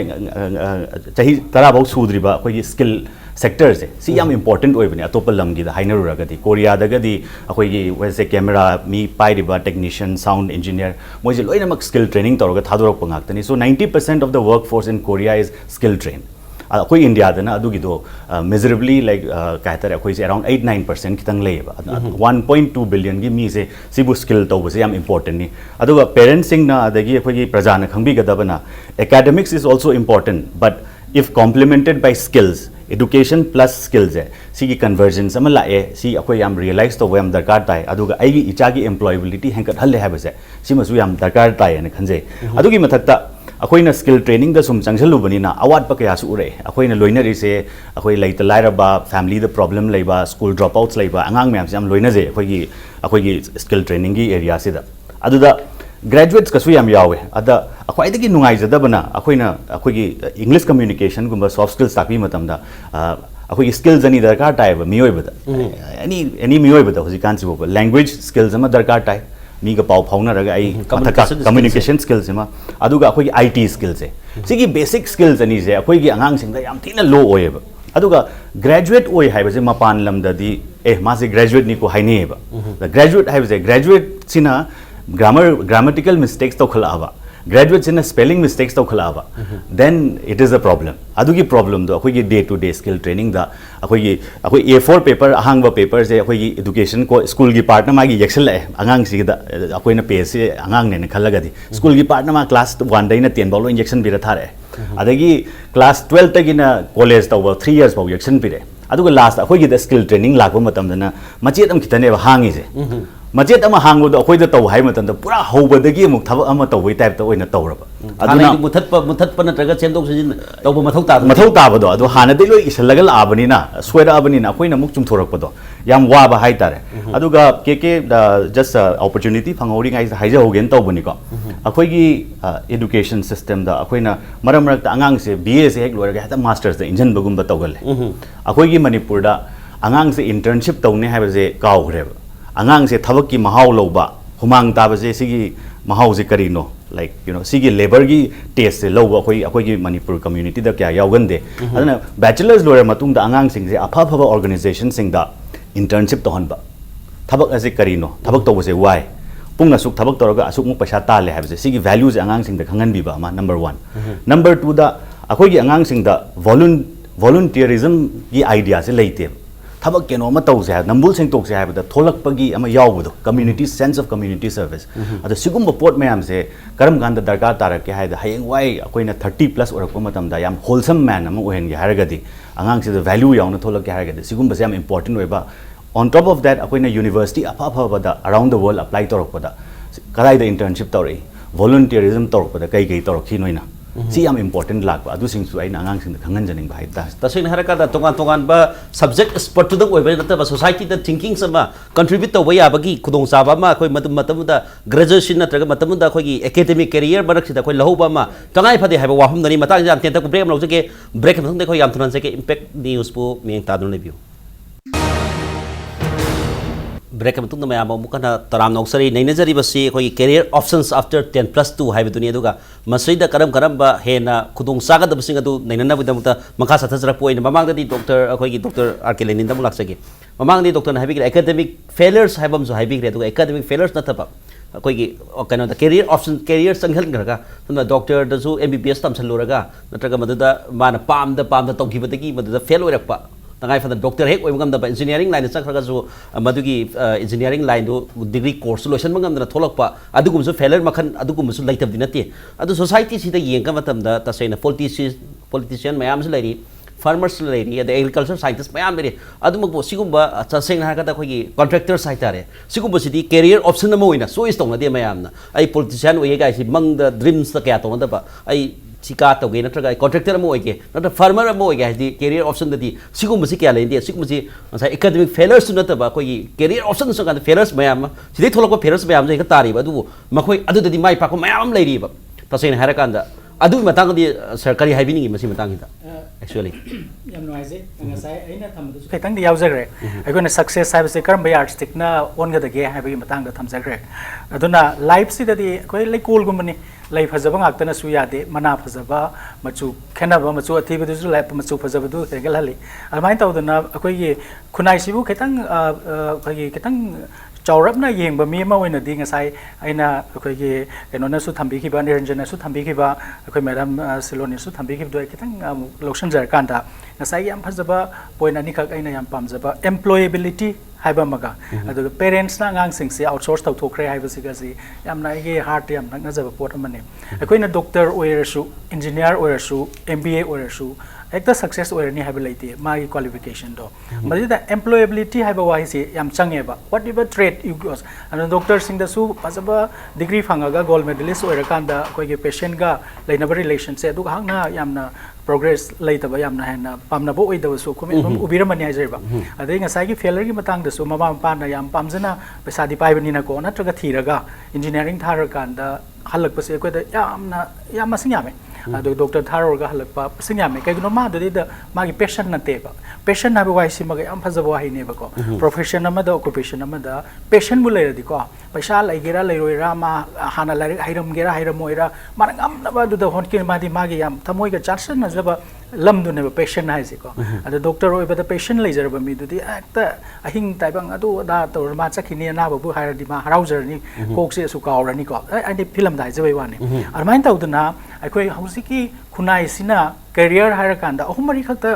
chahi 10 bok sudriba akoi gi skill sectors si yam important oi bani atopa lam gi da hainaru ga di korea daga di akoi gi wese camera mi pai riba technician sound engineer moi je loina mak skill training tawra thadorok pangakta ni so 90% of the workforce in korea is skill trained अखोई India दना अदुगी दो measurably like कहता है अखोई से around 8-9% कितंग लेबा 1.2 billion की मी से सिबु स्किल तो बसे याम इंपॉर्टेंट नि अदुगा पेरेंट्सिंग ना अदगी अखोई प्रजा ना खंबी गदबना academics is also important but if complemented by skills education plus skills है सिगी कन्वर्जेंस अमा लाए सी अखोई याम रियलाइज तो याम दरकार ताई अदुगा आइगी इचागी एम्प्लॉयबिलिटी हेंकट हल्ले हाबसे सिमसु याम दरकार ताई ने खंजे अदुगी मथक्ता अखोइना स्किल ट्रेनिंग द सुम चंगसलुबनिना अवाट पकया सु उरे अखोइना लोइनरी से अखोइ लैत लाइरबा फैमिली द प्रॉब्लम लैबा स्कूल ड्रॉप आउट्स लैबा अंगांग मैम से हम लोइनजे अखोइगी स्किल ट्रेनिंग की एरिया से अदुदा ग्रेजुएट्स कसु याम यावे अदा अखोइदगी नुंगाइजदबना अखोइगी इंग्लिश कम्युनिकेशन गुंबा सॉफ्ट स्किल्स ताकि मतमदा अखोइगी स्किल्स अनि दरकार टाइब मियोइबदा एनी मियोइबदा हुजिकान सिबो लैंग्वेज स्किल्स अमा दरकार टाइ मी का पाव फाउना रगा आई कम्युनिकेशन स्किल्स मा अदुगा अखोई आईटी स्किल्स है सिगी बेसिक स्किल्स अनि जे अखोई की अंगांग सिंग दा याम थीना लो ओएब अदुगा ग्रेजुएट ओय हाइबजे मपान लमददी मासे ग्रेजुएट नि को हाइनेबा द ग्रेजुएट हाइबजे ग्रेजुएट सिना ग्रामेटिकल मिस्टेक्स तो खलाबा ग्रेजुएट सिना स्पेलिंग मिस्टेक्स तो खलाबा then it is a problem अदुगी प्रॉब्लम दो अखोई day to day skill training दा अखोई A4 पेपर अहांगबा पेपर जे अखोई एजुकेशन को स्कूल की पार्ट ना मागी यक्सल है अंगांग सिदा अखोई ना पेज से अंगांग ने खलगदी स्कूल की पार्ट ना मा क्लास 1 दैना 10 बालो इंजेक्शन बिरा थारे अदगी क्लास 12 तगिना कॉलेज तब 3 इयर्स बाव यक्शन पिरे अदुगा लास्ट अखोई द स्किल ट्रेनिंग लागबा मतम दना मचेत अम खितने हांगी जे मचेत अमा हांगबो अखोई द तौ हाइ मतम द पूरा हौबदगी मुक थब अमा तौबै टाइप त ओइना तौरबा अदुना मुथत नत्रगा चेंदोक सिजिन तौबो मथौ ताबदो अदो हाना दे लोइ इसलगल आबनिना सोयरा आबनिना अखोइना मुक चुमथोरकपदो याम वाबा हाइ तारे अदुगा के जस्ट अपॉर्चुनिटी फंगौरी गाइ हाइजा होगेन तौबनिको अखोइगी एजुकेशन सिस्टम दा अखोइना मरम मरक अंगांग से बीए से हेक लोरगा हता मास्टर्स दा इंजन बगुम तौगले अखोइगी मणिपुर दा अंगांग से इंटर्नशिप तौने हाइबजे काउग्रेब अंगांग से थबक की महाव लौबा हुमांग ताबजे सिगी महाव से करिनो लाइक यू नो सिगी लेबर की टेस्ट से लौबा अखोई मणिपुर कम्युनिटी दा क्या यावगंदे अदना बैचलर्स लोरे मतुंग दा अंगांग सिंग से अफा फबा ऑर्गेनाइजेशन सिंग दा इंटर्नशिप तोहनबा थबक असे करिनो थबक तौबसे वाई पुंग असुक थबक तौरगा असुक मुक पैसा ताले हाबजे सिगी वैल्यूज अंगांग सिंग दा खंगनबीबा मा नंबर 1 नंबर 2 दा अखोई अंगांग सिंग दा वॉलंटियरिज्म की आइडिया से लेते थबक केनो म तौसे नंबुल सिंग तोकसे हाबदा थोलकपगी अमा यावबदो community sense of community service अद सिगुम पोट मैम से करम गांदा दरकार तारके हायदा हयेंग वाई अकोइना 30+ ओरकप मतमदा याम होलसम मैन अमा ओहेनगे हारगदी अंगांग से वैल्यू यावना थोलक हारगदी सिगुम बसे याम इंपॉर्टेंट ओइबा ऑन टॉप ऑफ दैट अकोइना यूनिवर्सिटी अफा फबदा अराउंड द वर्ल्ड अप्लाई तोरकपदा कदाइदा इंटर्नशिप तौरई वॉलंटियरिज्म तौरकपदा कई तौरखी नोइना सी याम इंपॉर्टेंट लाग अदु सिंगसु आइना अंगांग सिंग खंगन जनिंग भाई ता तसेन हरका तोगान तोगान बा सब्जेक्ट एक्सपर्ट तुदं ओइबे नतबा सोसाइटी दा थिंकिंग समा कंट्रीब्यूट तौबा याबगी खुदोंग चाबा मा अखोई मतमदा ग्रेजुएशन नत्रगा मतमदा अखोई एकेडमिक कैरियर बरकसिदा अखोई लहौबा मा तंगाई फदे हाबा वाहम दनी मतांग जाम तेंता ब्रेक लौजके ब्रेक मतंग देखो याम तुरन से के इंपैक्ट न्यूज़ पो में तादुन लेबियो ब्रेक में तुम मैं मुकना तराम नौसरी नैनजरी बसी कोई कैरियर ऑप्शंस आफ्टर 10+2 है दुनिया दुगा मसईदा करम हेना खुदों सागद बसिंग अदु नैनना बिदमुता मखा सथजरक पोइन ममांगदि डॉक्टर अखोई डॉक्टर आरके लेनिन दम लाक्सगे ममांगदि डॉक्टर हाइबिग एकेडमिक फेलियर्स हाइबम जो हाइबिग रे दुगा एकेडमिक फेलियर्स नथबा अखोई कनो द कैरियर ऑप्शन कैरियर संघल करगा तुम डॉक्टर दजु एमबीबीएस तमसलुरगा नत्रगा मदुदा मान पाम द तौखिबदगी मदुदा फेल ओइरकपा तंगाई फद डॉक्टर हेक ओइमगम इंजीनियरिंग लाइन चखरगजु मदुगी इंजीनियरिंग लाइन दो डिग्री कोर्स लोशन मंगम थोलक्पा अदुगुमसु फेलर मखन अदुगुमसु लेतबदि नते अदु सोसाइटी सिदा येंगा मतमदा तसेना पॉलिटिशियन मयाम से लेरी फार्मर्स लेरी अद एग्रीकल्चर साइंटिस्ट मयाम लेरी अदुमगो सिगुम्बा तसेना हागदा खोगी कॉन्ट्रैक्टर्स हाइतारे सिगुम्बसिदी कैरियर ऑप्शन अमा ओइना चॉइस तौनदे मयामना आई पॉलिटिशियन ओइगे गाइसि मंग द ड्रीम्स त क्या तौनदबा आई चिका तौगे नत्रगा कॉन्ट्रैक्टर अमा ओइगे नत्र फार्मर अमा ओइगे हाइदि कैरियर ऑप्शन ददी सिगुम्बसि क्या लेंदे सिगुम्बसि मसा एकेडमिक फेलियर्स नतबा खोगी कैरियर ऑप्शन संगा फेलियर्स मयाम सिदे थोलको फेलियर्स मयाम जे तारिबा अदु मखोई अदुददी माइ पाको मयाम लेरिबा तसेना हारकांदा अदु मतंगदी सरकारी हाइबिनिंग मसी मतंगिदा एक्चुअली यम नोइजे ngasai aina thamdu khitang di yaujagre aigona success haibase karam bay artistic na ongada ge haibagi matang da thamjagre aduna life si da di koi leikol gumani lai phajaba ngaktana su yade mana phajaba machu khenaba machu athibi du life machu phajaba du tegal hali almai tawduna akoi ge khunai sibu khitang khoi khitang चौरबना येंब मी अमा ओइना दि ngasai aina अखोई ge kenona su thambi khiba Niranjan su thambi khiba अखोई madam Siloni su thambi khib दो खितंग लोक्सन जार कांदा ngasai yam phajaba point ani khak aina yam pamjaba employability haiba maga adu parents na ngang sing se outsource tau thokre haiba siga si yam na ge heart yam na jaba pot amane अखोई ना doctor oirasu engineer oirasu MBA oirasu एकता success ओरनी हाइब लेते मागी qualification दो मजिदा employability हाइब वाहि से याम चंगेबा whatever trade you goes on doctor Singh दसु फजबा डिग्री फंगागा गोल्ड मेडलिस्ट ओरकांदा कोइगे पेशेंट गा लेनबा रिलेशन से अदु हांगना यामना प्रोग्रेस लेतबा यामना हेना पामनबो ओइदबसु कोमे उबिरमनि हाइजरबा अदे ngasai फेलर की मतंग दसु ममा मपाना याम पामजना पैसा दि पाइबनिना को नत्रगा थीरगा इंजीनियरिंग थारकांदा हलकपसे कोइदा यामना याम मसिंग यामे अदो डॉक्टर थारोगा हलकपा सिंगामे कइगनो मा ददि द मागी पेशेंट नतेबा पेशेंट नाबे वाइसि मगे याम फजबो वाहिनेबा को प्रोफेशन अमा द ऑक्युपेशन अमा द पेशेंट बु लेरदि को पैसा लैगेरा लैरोइरा मा हाना लाइक हाइरमगेरा हाइरमोइरा माना गमनबा दु द होनके मादि मागी याम थमोइगा चार्सन नजबा लमदुनेबा पेशेंट हाइसे को अदो डॉक्टर ओइबा द पेशेंट लेजरबा मी दुदि एकता अहिंग ताइबंग अदु दा तोर मा चखिने नाबा बु हाइरदि मा हराउजरनि कोकसे सु कावरनि को आइदि फिल्म दाइ जबै वानि अरमाइन तौदना अखोइ हौसिकी खुनाइ सिना कैरियर हाइरकांदा अहुमरि खक्ता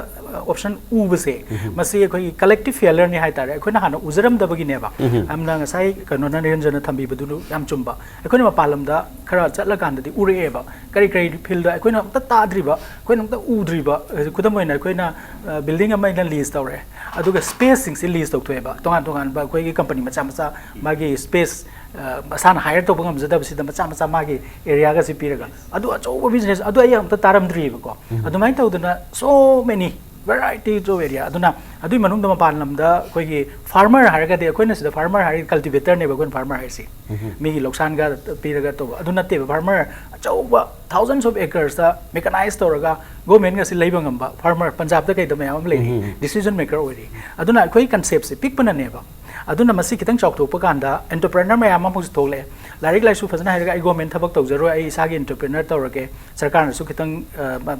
ऑप्शन उबसे मसी अखोइ कलेक्टिव फेलियर नि हाइतारे अखोइना हाना उजरम दबगिनेबा हमना ngasai kanona Niranjan thambi badu yam chumba अखोइना मपालमदा खरा चटलकांददि उरेबा करी करी फील्ड अखोइना त ताद्रिबा अखोइना त उद्रिबा खुदमोइना अखोइना बिल्डिंग अमाइना लीज तौरे अदुगा स्पेस सिंग से लीज तौथोएबा तोंगान तोंगान बा अखोइगी कंपनी मचा मचा मागी स्पेस सान हायर तो बंगम जदबसिदा मचा मचा मागी एरिया गा सिपिरगा अदु अचो बिजनेस अदु अय हम त तारमद्रिबा को अदु माइ तौदना so many variety of area aduna adui manung da mapan lamda koigi farmer harga de koina sida farmer hari cultivator ne bagon farmer hai si mi gi loksan ga piraga to aduna te farmer achauba thousands of acres da mechanized toraga government ga si leibangam ba farmer punjab da kai da mayam le decision maker ori aduna koi concept se pick pana ne ba aduna masi kitang chok thok pa kanda entrepreneur mayam am hus thole larik lai su phajana harga ai government thabak tawjaro ai isa gi entrepreneur tawrage sarkar na su kitang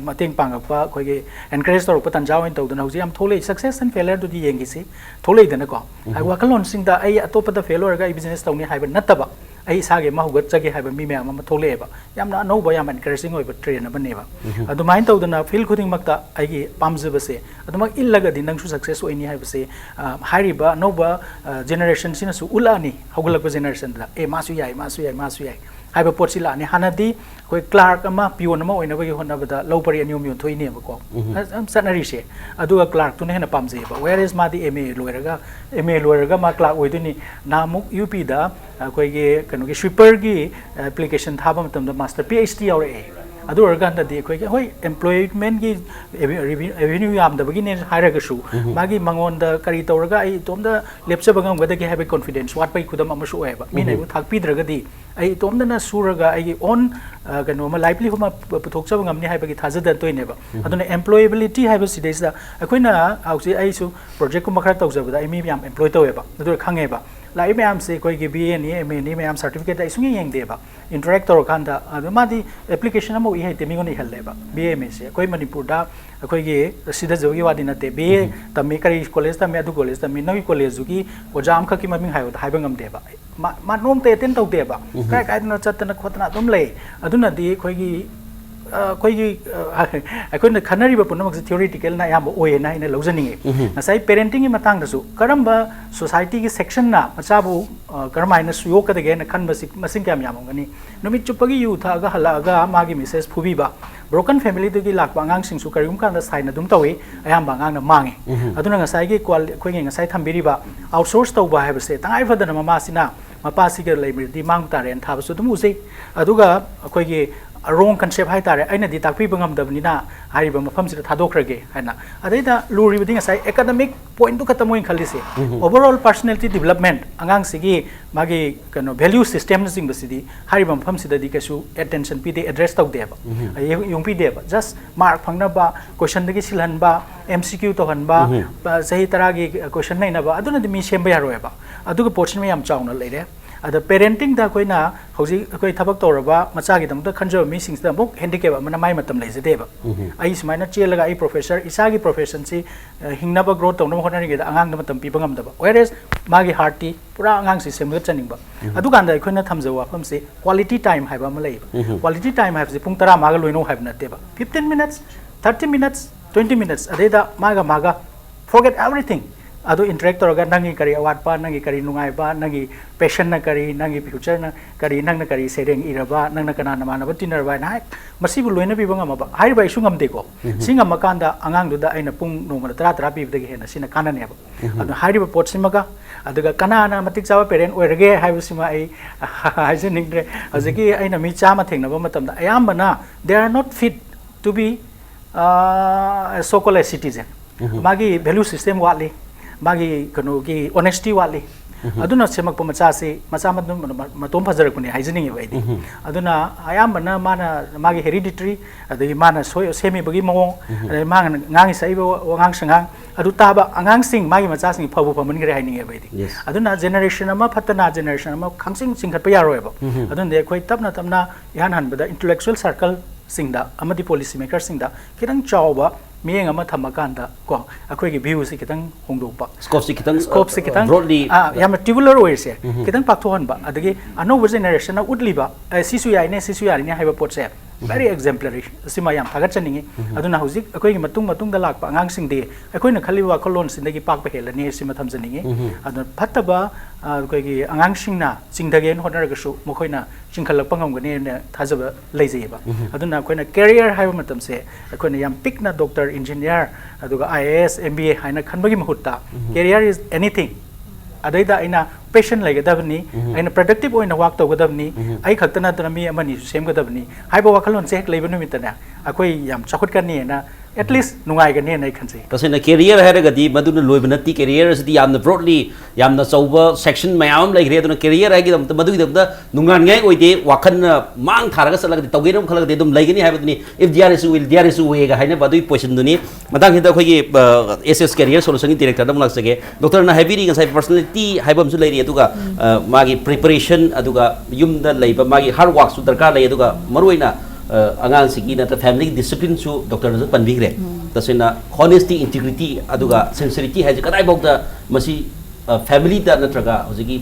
mateng pangakpa koigi encourage torok pa tanjaw in tawdana hauji am thole success and failure to di yengi si thole dana ko ai wakalon sing da ai atopa da failure ga ai business tawni haiba nataba ai sage ma hugat chage haiba mi mayam am thole ba yamna no ba yam encouraging oi ba train ba ne ba adu main tawdana feel khuding makta ai gi pamjaba se adu mak illaga di nang su success oi ni haiba se hari ba no ba generation sina su ulani hogulak ba generation da e masu yai haiba potsi la ni hanadi koi clerk ama pion ama oina ba gi honna ba da low pari anyum yon thoi ne ba ko sanari se adu clerk tu ne na pamje ba where is ma di MA loiraga ma clerk oi duni namuk UP da koi ge kanu ge sweeper gi application thaba matam da master PhD aure adu organ da di koi ge hoi employment gi revenue yam da bagi ne hairaga su magi mangon da kari toraga ai tom da lepse bagam ga da ge have confidence what pai khudam ama su eba mi nei thak pi draga di ai tom da na suraga ai on kanu ma livelihood ma puthokcha ngam ni haibagi thaja dan toine ba aduna employability haiba si deisa akoina ausi ai su project ko makra tawjaba da ai mi yam employ taweba adu khange ba lie ma'am से कोई की BA नहीं MA नहीं ma'am certificate इसमें young देबा interact तौर खान दा मादी application Amo ये तेमिगो नहीं हल लेबा BA में से कोई मणिपुर दा कोई के सीधा जोगी वादी नते BA तमी करी कॉलेज तमी अदु कॉलेज तमी नवी कॉलेज की ओजाम खा की ममिंग हायो हाइबंग हम देबा मानोम ते तेन तौ देबा काय काय न चतना खोतना तुम ले अदुना दी कोई की अखोन खनरीब पुनमक थियोरिटिकल ना याम ओए ना इन लौजनिंगे नसाई पेरेंटिंग की मतंग दसु करम सोसाइटी की सेक्शन ना मचाबु करमाइना सुयो कदगे न खन मसिंग क्या यामगनी नुमित चुपगी यू था गा हलागा मागी मेसेज फुबीबा ब्रोकन फैमिली दुगी लाकबा अंगांग सिंसु करिगुम कांदा साइना दुम तवे अयाम बांगांग ना मांगे अदुना ngasai gi kwal khoinge ngasai thambiriba outsource tawba haibase tangai fadana mamasina mapasiga leimri mang taren thabasu dum usei aduga akhoi gi wrong concept hai tare aina di takpi bangam dabnina hariba mafam sida thadokrage haina adaida luri biding asai academic point to khatamoin khalise overall personality development angang sigi magi kano value system na sing basidi hariba mafam sida di kasu attention pi de address tok deba yung pi deba just mark phangna ba question dagi silhan ba MCQ to han ba sahi taragi question nai na ba aduna di mi semba yaroi ba aduga portion me yam chauna leire ada parenting da koina hoji koi thabak toraba macha gi dam da khanjo mi sing da bok handicap amana mai matam lai jade ba ai sumaina chelaga ai professor isa gi profession si hingna ba growth tawna honari gi da angang da matam pi bangam da ba whereas magi hearty pura angang si semga chaning ba adu kan da koina thamjawa pham si quality time haiba ma lai ba quality time have si pung tara maga loino haib na te ba 15 minutes 30 minutes 20 minutes adeda maga forget everything ado interact toraga nangi kari awat pa nangi kari nungai ba nangi passion na kari nangi future na kari nang na kari sereng iraba nang na kana na mana tinar ba na masi bu loina bi banga ma ba hai ba isungam de ko singam makanda angang du da aina pung no ma tra bi de ge na sina kana ne ba ado hai ba pot simaga aduga kana na matik chawa parent oirage hai bu sima ai haisening dre azeki aina mi chama thengna ba matam da ayam bana they are not fit to be so called a citizen magi value system wali magi kano ki honesty wali aduna semak pa macha se macha matom phajar kuni hygienic baidi aduna ayam bana mana magi hereditary adagi mana soy semi bagi mawong mang ngang sai bo ngang sangang adu taba angang sing magi macha sing phabu phaman gre hyning baidi aduna generation ama phatana generation ama khamsing singkhat pa yaroi ba adun de khoi tapna yan han bada intellectual circle singda amadi policy maker singda kirang chawba miyeng ama thamakanda ko akhoi gi view si kitang hongdokpa scope si kitang broadly yam tubular way se kitang pakthon ba adagi ano generation na udli ba sisu yai ne sisu yari ne haiba pot se very exemplary sima yam thagat chaningi aduna hojik akhoi gi matung da lakpa angang sing de akhoi na khali wa kholon sin dagi pak pa hela ne sima tham chaningi aduna phattaba akhoi gi angang sing na chingdagen honar ga su mokhoi na chingkhalak pangam ga ne thajaba leijai ba aduna akhoi na career haiba matam se akhoi na yam pick na doctor engineer aduga IAS MBA haina khanbagi mahutta career is anything adaida aina patient laigadabni aina productive oina work tawgadabni ai khaktana tami amani semgadabni haiba wakhalon se hek leibanu mitana akoi yam chakhut kani na at least nungai ga ne nai khanse tasina career hairagadi maduna loibnati career sidi yamna broadly yamna chauba section mayam laigre aduna career hagi dam madui dam da nungan ngai oide wakhan mang tharaga salagadi tawgenum khalagadi dum laigani haibadni if there is will there is way ga haina badui position duni madang hida khoi SS career solution director dam lagsage doctor na habiri ngai personality haibam su lairi aduga magi preparation aduga yumda laiba magi hard work su darkar lai aduga maruina angang sigi na family discipline su doctor na pan bigre tasina honesty integrity aduga sincerity hai kadai bauda masi family da natraga hojigi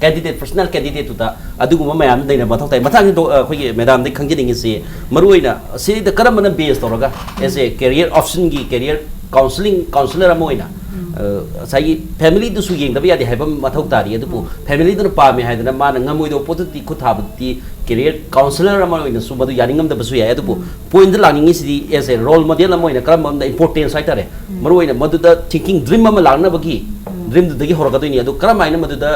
candidate personal candidate da aduguma mayam daina mathau tai mathang khoi madam dai khangjening se maruina si da karamana base toraga as a career option gi career counselor amoina sai family du su yeng da ya de haibam mathau tari adu family da pa me haidana ma na ngamoi do potati khuthabti career counselor amoina su madu yaningam da basu ya adu point da langing is as a role model amoina karam da importance ai tare maruina madu da thinking dream ama langna bagi dream du dagi horagadoi ni adu karam aina madu da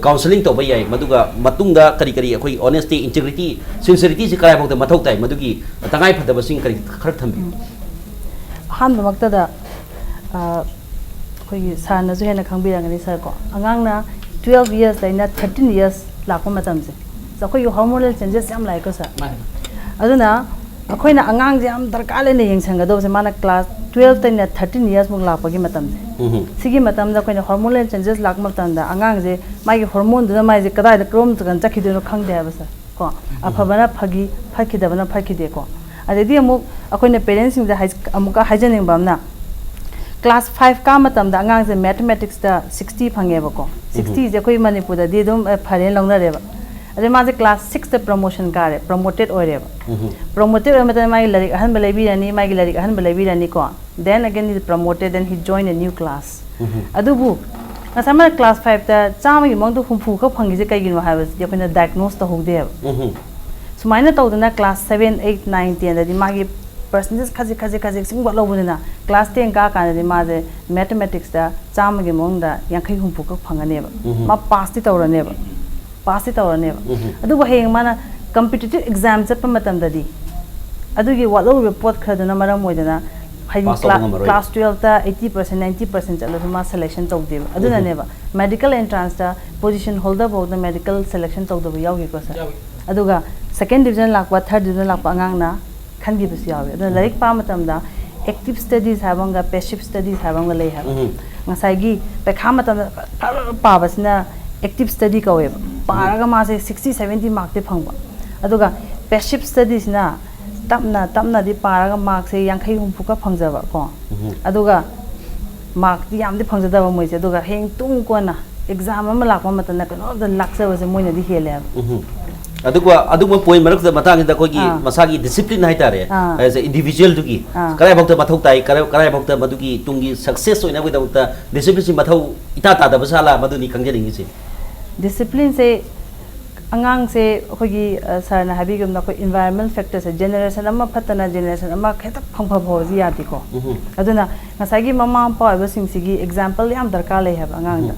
counseling to bai maduga matung da kari akhoi honesty integrity sincerity si kai bok da mathau tai madugi tangai phadaba sing kari khar thambi han makta da कोई सारना जो है ना खंग बिरंगनी sir को अंगांग ना 12 years लाइना 13 years लाखों मतम से जो कोई हार्मोनल चेंजेस हम लाइक सर अदुना ꯑꯩꯈꯣꯏꯅ ꯑꯉꯥꯡꯁꯦ ꯌꯥꯝ ꯗꯔꯀꯥꯔ ꯂꯩꯅ ꯌꯦꯡꯁꯟꯒꯗꯧꯕꯁꯦ ꯃꯥꯅ ꯀ꯭ꯂꯥꯁ 12 ꯇꯩꯅ 13 years ꯃꯨꯛ ꯂꯥꯛꯄꯒꯤ ꯃꯇꯝꯁꯦ ꯁꯤꯒꯤ ꯃꯇꯝꯗ ꯑꯩꯈꯣꯏꯅ ꯍꯣꯔꯃꯣꯅꯦꯜ ꯆꯦꯟꯖꯦꯁ ꯂꯥꯛꯄ ꯃꯇꯝꯗ ꯑꯉꯥꯡꯁꯦ ꯃꯥꯒꯤ ꯍꯣꯔꯃꯣꯟꯗꯨꯅ ꯃꯥꯏꯁꯦ ꯀꯗꯥꯏꯗ ꯀꯔꯣꯝꯗ ꯆꯠꯈꯤꯗꯣꯏꯅꯣ ꯈꯪꯗꯦ ꯍꯥꯏꯕ ꯁꯥꯔ ꯀꯣ ꯑꯐꯕꯅ ꯐꯒꯤ ꯐꯠꯈꯤꯗꯕꯅ ꯐꯠꯈꯤꯗꯦ ꯀꯣ ꯑꯗꯩꯗꯤ ꯑꯃꯨꯛ ꯑꯩꯈꯣꯏꯅ ꯄꯦꯔꯦꯟꯁꯁꯤꯡꯗ ꯑꯃꯨꯛꯀ ꯍꯥꯏꯖꯅꯤꯡꯕ ꯑꯃꯅ क्लास 5 का मतम दा अंगांग से मैथमेटिक्स दा 60 फंगेबो को 60 जे कोई मणिपुर दा दिदुम फरेन लौनरेबा अदे माजे क्लास 6 दा प्रमोशन कारे प्रमोटेड ओरेबा प्रमोटेड ओरे मत माई लरिक अहन बलेबी रनी माई लरिक अहन बलेबी रनी को then again he promoted then he join a new class अदुबु नसामा क्लास 5 दा चाम गी मंग दु हुमफु का फंगी जे कइगिनो हाबस जे कोइना डायग्नोस ता होदे सुमाइना तौदना क्लास 7 8 9 10 दा मागी percentage kaji singwa lobuna class 10 ka kan ma je mathematics da cham gi mong da yankhai humpu ka phangane ba ma pass ti tawrane ba adu ba heng mana competitive exam chat pa matam da di adu gi walo report khaduna maram moidana class 12 ta 80% 90% chalo ma selection tawde ba adu na ne ba medical entrance da position holder bo da medical selection tawde ba yaw gi ko sa adu ga second division lakwa third division lakwa angang na खनगी बस यावे अदो like पा मतमदा active studies हाबंगा passive studies हाबंगा ले हाब ngसाइगी पेखा मतम पाबसना active study कवे पारगा मासे 60 70 mark ते फंगबा अदुगा पैसिव स्टडीज ना तपना दि पारगा मार्क से 50 हुमफु का फंगजबा को अदुगा मार्क दि याम दि फंगजदबा मोइसे अदुगा हेंग तुम कोना एग्जाम अमा लाकवा मतना कनो द लाक्सबसे मोइना दि हेले अदुगवा पॉइंट मरक द मतांग द कोगी मसागी डिसिप्लिन हाइतारे एज ए इंडिविजुअल दुगी कराय भक्त मथौ ताई कराय भक्त मदुगी तुंगी सक्सेस होइना बै दउता डिसिप्लिन से मथौ इता ता द बसाला मदुनी खंगजेनिंग से डिसिप्लिन से अंगांग से कोगी सरना हाबिगम न को एनवायरनमेंट फैक्टर से जनरेशन अमा फतना जनरेशन अमा खेत फंगफा भोजी याति को अदुना ngसागी ममा पा बसिंग सिगी एग्जांपल याम दरकार ले है अंगांग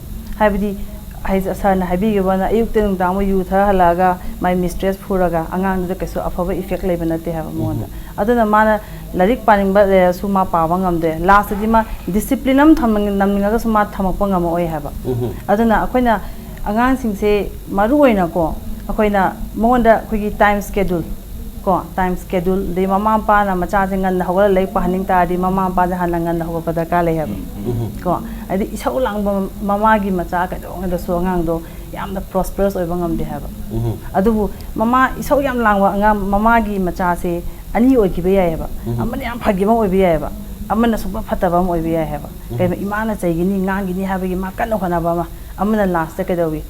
हाबिदी सरना हाबिगबना अयुक्त नुंदाम यू थहलागा माय मिस्ट्रेस फुरागा अंगांग द कैसो अफबा इफेक्ट लेबनते है मोन अदुना माना लारिक पानिंग बा सुमा पावा ngamde लास्ट दि मा डिसिप्लिन अम नमनिंगा सुमा थमपा ngam ओय हाबा अदुना अखोइना अंगांग सिंसे मारु ओइना को अखोइना मोंदा खोगी टाइम स्केड्यूल को टाइम स्केड्यूल दे ममा पा ना मचा जंगन हवला लै पहनिंग तादि ममा पा जहानंगन हव पदा का ले हाबा को अदि इसौ लांग ममा गी मचा का दो the so ngang do yamna prosperous oiba ngamde haba adubu mama isau yam langwa anga mama gi macha se ani oigibe ya haba amane yam phagima oibe ya haba amana suba phataba mo oibe ya haba kai imana chaigini ngang gi ni haba gi ma kan hona ba ma amana last ta kedawi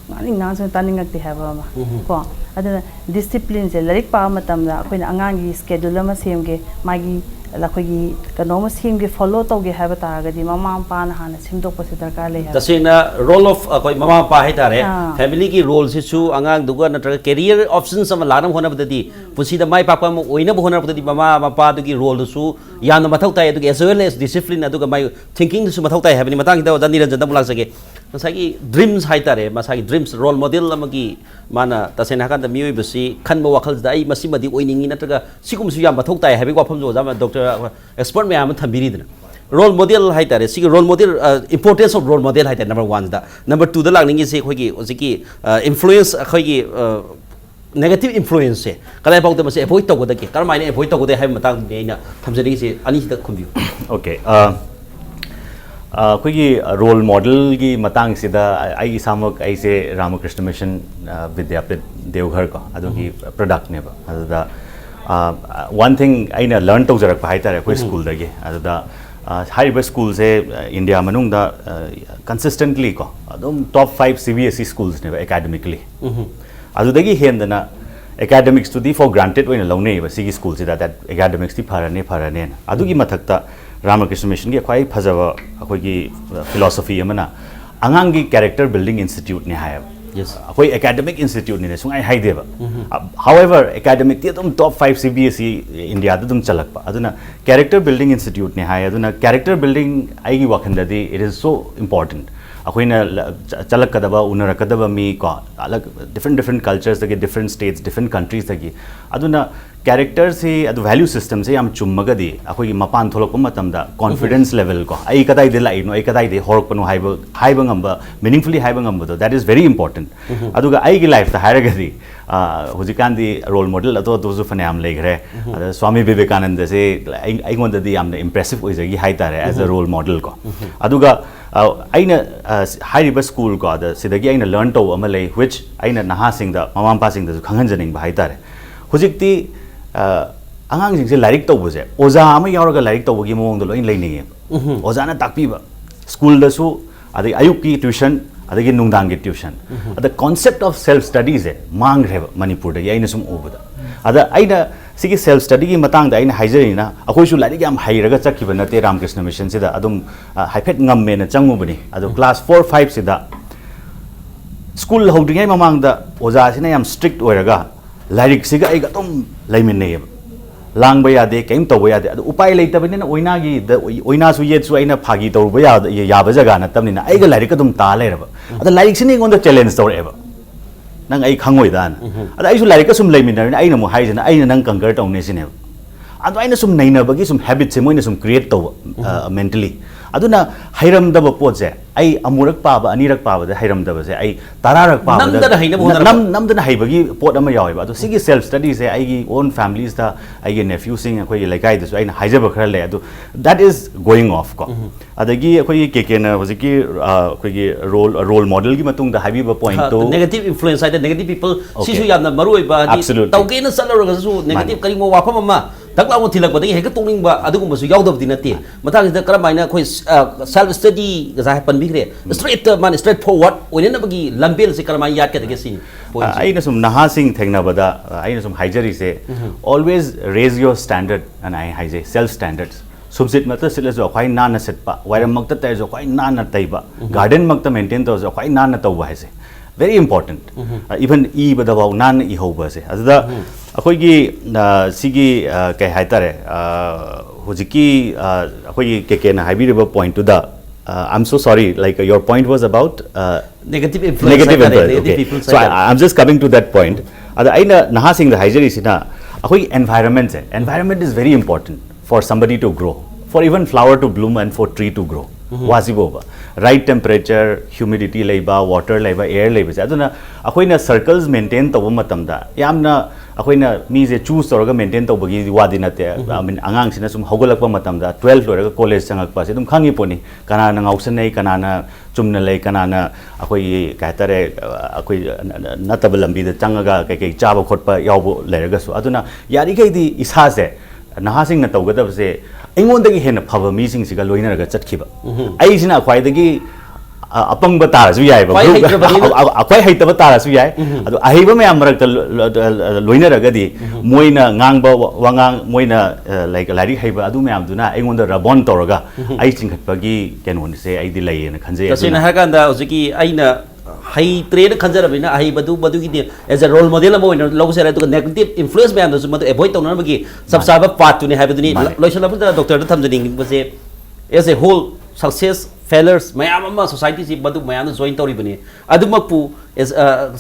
ngani ngang so taning te haba ma ko aduna discipline se larik pa matam da akoina angang gi schedule ma semge magi लाखोगी कनोम scheme के follow तौगे हैबा तागदी ममा पा ना हाना सिमदोक पसे दरकार ले है तसेना रोल ऑफ कोई ममा पा है तारे फैमिली की रोल से सु अंगांग दुगा नत्र कैरियर ऑप्शंस सम लानम होना बददी पुसी द माई पापा म ओइना होना बददी ममा मपा दुगी रोल सु यान मथौ ताय दुगी एज वेल एज डिसिप्लिन दुगा माई थिंकिंग सु मथौ ताय हैबनी मतंग द निरंजन द मुलाक सके मसागी ड्रीम्स हाई तारे मसागी ड्रीम्स रोल मॉडल अमगी माना तसेना का द मियोय बसी खनबो वखल द आई मसी मदी ओइनिंगी नत्रगा सिकुम सु याम मथौ ताय हैबी वाफम जो जामा डॉक्टर एक्सपर्ट में आम थम्बिरीदना रोल मॉडल है तारे सी role model importance of role model है नंबर 1 दा नंबर 2 दा लागनिंगी से खोगी ओजिकी इन्फ्लुएंस खोगी नेगेटिव इन्फ्लुएंस से कदाय पाउत मसे अवॉइड तगोद के करमाइने अवॉइड तगोदे है मतंग नेना थमजरिंगी से अनी द खुम्बियो ओके खोगी रोल मॉडल की मतंग से दा आई सामक आई से रामकृष्ण मिशन विद्यापीठ देवघर को अदोगी प्रोडक्ट ने बा one thing aina learn to jarak pai tare koi school dage aduda high school se India manung da consistently ko adum top 5 CBSE schools ne academically adudagi hendana academics to the for granted oina laune ba sigi school se that academics ti pharane adugi mathakta Ramakrishna mission gi khwai phajaba akogi philosophy amana angang gi character building institute ne hai yes koi academic institute ne sungai hai deba however academic ti dum top 5 CBSE India da dum chalakpa aduna character building institute ne hai aduna character building ai gi wakhanda di it is so important akoina chalakadaba unarakadaba mi ko different cultures dagi different states different countries dagi aduna characters he adu value system se yam chummagadi akoi mapan tholok matamda confidence level ko ai kadai de lai no ai kadai de horpanu haiba ngamba meaningfully haiba ngamba that is very important aduga ai gi life ta hairagadi hujikandi role model ato dozu fanam legre Swami Vivekananda se ai ngonda di yamna impressive oijagi haitare as a role model ko aduga aina hairiba school ko da sidagi aina learn to amalai which aina naha sing da mamampa sing da khanganjaning ba haitare hujikti angang sing se lairik to buje oza ama yauraga lairik to gi mong do loin leininge oza na takpiba school da su adi ayuk ki tuition adagi nungdang ki tuition the concept of self studies e mang reba Manipur da yaina sum obuda ada aina sigi self study gi matang da aina haijari na akoi su lairik yam hairaga chakkiba na te Ramkrishna mission sida adum haiphet ngamme na changubani adu class 4 5 sida school hodringai mamang da oza sina yam strict oiraga lairik siga ai gatom laiminne langba yade kaim tawba yade adu upai leitabani oina gi oina su yet su aina phagi tawba ya ba jaga na tamni na ai ga lairik adum ta leiraba adu lairik sini ngon da challenge tawreba nang ai khangoi dan adu ai su lairik ka sum laiminna na aina mo haijana aina nang conquer tawne sine adu aina sum naina bagi sum habit se moina sum create tawba mentally aduna hairam daba pot se ai amurak paba anirak paba de hairam daba se ai tararak paba namdana haibagi pot ama yawi ba to sigi self study se ai gi own families da ai gi nephew sing akoi laikai da so ai haijaba khara le adu that is going off ko adagi akoi keke na hojiki akoi gi role model gi matung da haibi ba point to negative influence side negative people sisu yamna maroi ba di tauge na salora su negative kari mo wafam ama takla mo thilak badagi heka tongning ba adugum ba su yaudab di nate matang da karamaina khoi self study ga za pan bigre straight man straight forward oinena bagi lambel se karama yat ka dege sin aina sum naha sing thengna bada aina sum haijari se always raise your standard and I haije self standards subject mata sile jo khwai na na set pa wairam makta tai jo khwai na na tai ba garden makta maintain to jo khwai na na tau ba haise very important even e bada ba nan e ho ba se azda akoi gi sigi kai haitare hojiki akoi keke na haibi ba point to the I'm so sorry like your point was about negative influence okay. So I'm just coming to that point ada aina naha sing the haijari sina akoi environment is very important for somebody to grow for even flower to bloom and for tree to grow wasiboba right temperature humidity leiba water leiba air leiba aduna akoina circles maintain tawba matamda yamna akoina mi je choose toraga maintain tawbagi wadi nate I mean angang sina sum hogolakpa matamda 12 loraga college changakpa se dum khangi poni kana na ngausan nei kana na chumna lei kana na akoi kaitare akoi natabal lambi da changaga kai chaba khotpa yawbo leraga su aduna yari kai di isa se naha sing na tawgada se aingon hen phaba mi sing siga loina ga chatkhiba ai sina khwai dagi apang ba tar su yai ba akwai haita ba tar su yai adu ahiba me amrak loina ga di moina ngang ba wangang moina like lari haiba adu me am duna aingon da rabon toraga ai singkhat bagi kenon se ai di lai na khanje tasina ha kan da hojiki aina hai trade khanjarabina hai badu gi as a role model mo log se to negative influence me am so matu avoid tawna bagi subsaba part tu ne ha baduni loisala da doctor da thamjani base as a whole success failures mayam ama society si badu mayam join tawri bani adumapu as